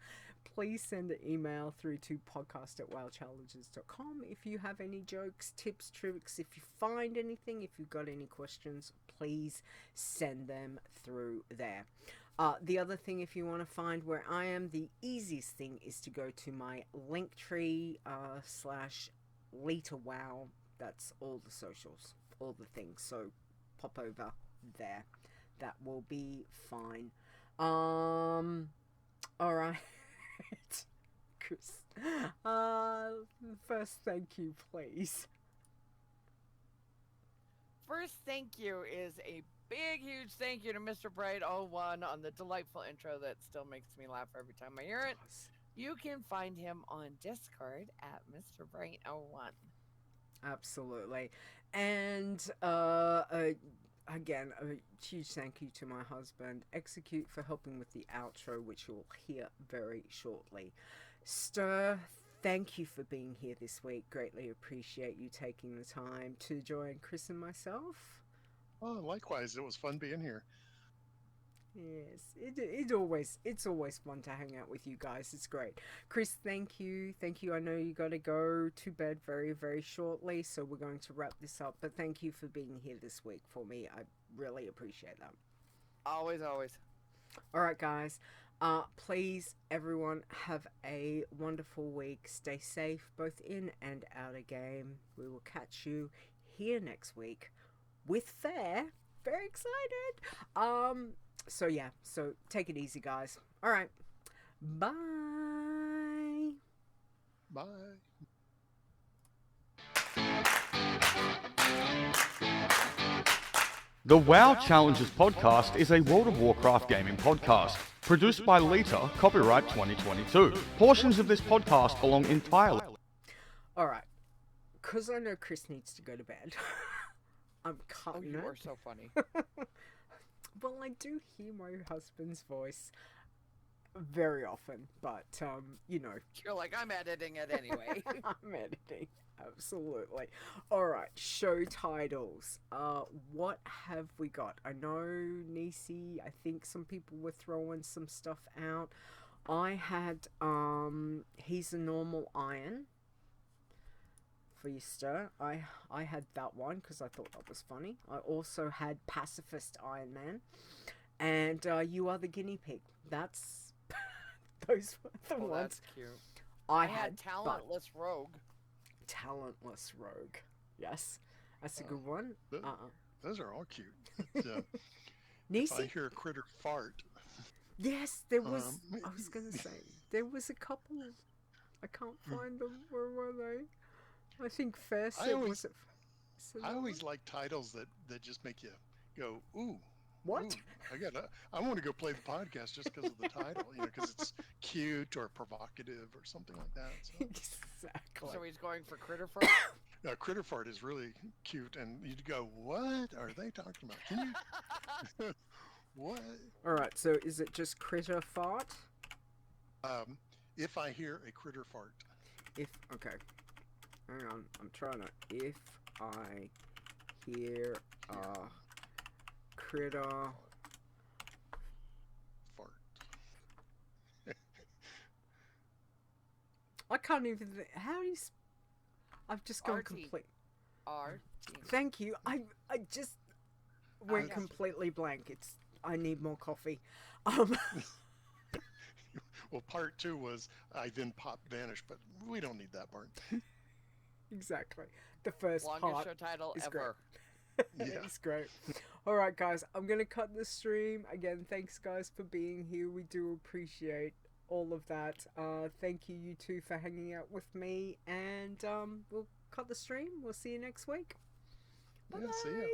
Speaker 1: Please send an email through to podcast@wowchallenges.com if you have any jokes, tips, tricks. If you find anything, if you've got any questions, please send them through there. The other thing, if you want to find where I am, the easiest thing is to go to my Linktree /LitaWow. That's all the socials, all the things. So pop over there. That will be fine. All right. Chris. First, thank you, please.
Speaker 3: First thank you is a big, huge thank you to Mr. Bright01 on the delightful intro that still makes me laugh every time I hear it. You can find him on Discord at Mr. Bright01.
Speaker 1: Absolutely. And again, a huge thank you to my husband, Execute, for helping with the outro, which you'll hear very shortly. Ster, thank you for being here this week. Greatly appreciate you taking the time to join Chris and myself.
Speaker 8: Oh, likewise. It was fun being here.
Speaker 1: Yes, it's always fun to hang out with you guys. It's great. Chris, thank you. I know you got to go to bed very, very shortly, so we're going to wrap this up. But thank you for being here this week for me. I really appreciate that.
Speaker 3: Always.
Speaker 1: All right, guys. Please, everyone, have a wonderful week. Stay safe, both in and out of game. We will catch you here next week with Fair. Very excited. So yeah, so take it easy, guys. All right. Bye.
Speaker 8: Bye.
Speaker 10: The WoW Challenges podcast is a World of Warcraft gaming podcast. Produced by Lita, copyright 2022. Portions of this podcast belong entirely.
Speaker 1: Alright. Because I know Chris needs to go to bed. I'm cutting
Speaker 3: you are so funny.
Speaker 1: Well, I do hear my husband's voice very often, but, you know.
Speaker 3: You're like, I'm editing it anyway.
Speaker 1: I'm editing. Absolutely. Alright, show titles. What have we got? I know, Nisi, I think some people were throwing some stuff out. I had, He's a Normal Iron for your Ster. I had that one because I thought that was funny. I also had Pacifist Iron Man. And, You Are the Guinea Pig. That's... Those were the ones.
Speaker 3: That's cute.
Speaker 1: I
Speaker 3: had Talentless Rogue.
Speaker 1: Talentless Rogue. Yes. That's a good one.
Speaker 8: Those are all cute. If
Speaker 1: Nisi?
Speaker 8: I hear a critter fart.
Speaker 1: Yes, there was... I was going to say, there was a couple. I can't find them. Where were they? I think Fair said...
Speaker 8: I always like titles that just make you go, ooh.
Speaker 1: What?
Speaker 8: Ooh, I want to go play the podcast just because of the title, because it's cute or provocative or something like that. So.
Speaker 1: Exactly.
Speaker 3: So he's going for Critter Fart?
Speaker 8: Critter Fart is really cute, and you'd go, what are they talking about? Can you... What?
Speaker 1: Alright, so is it just Critter Fart?
Speaker 8: If I hear a critter fart.
Speaker 1: Okay. Hang on, I'm trying to... If I hear a critter
Speaker 8: fart.
Speaker 1: I can't even... How do you... I've just gone
Speaker 3: RT.
Speaker 1: complete...
Speaker 3: RT.
Speaker 1: Thank you. I just went completely blank. I need more coffee.
Speaker 8: Well, part 2 was I then pop vanish, but we don't need that part.
Speaker 1: Exactly. The first
Speaker 3: Longest
Speaker 1: part
Speaker 3: show title
Speaker 1: is
Speaker 3: ever.
Speaker 1: Great. Yeah. It's great. All right, guys. I'm going to cut the stream. Again, thanks, guys, for being here. We do appreciate all of that. Thank you, you two, for hanging out with me. And we'll cut the stream. We'll see you next week. Bye.
Speaker 8: Yeah, see ya.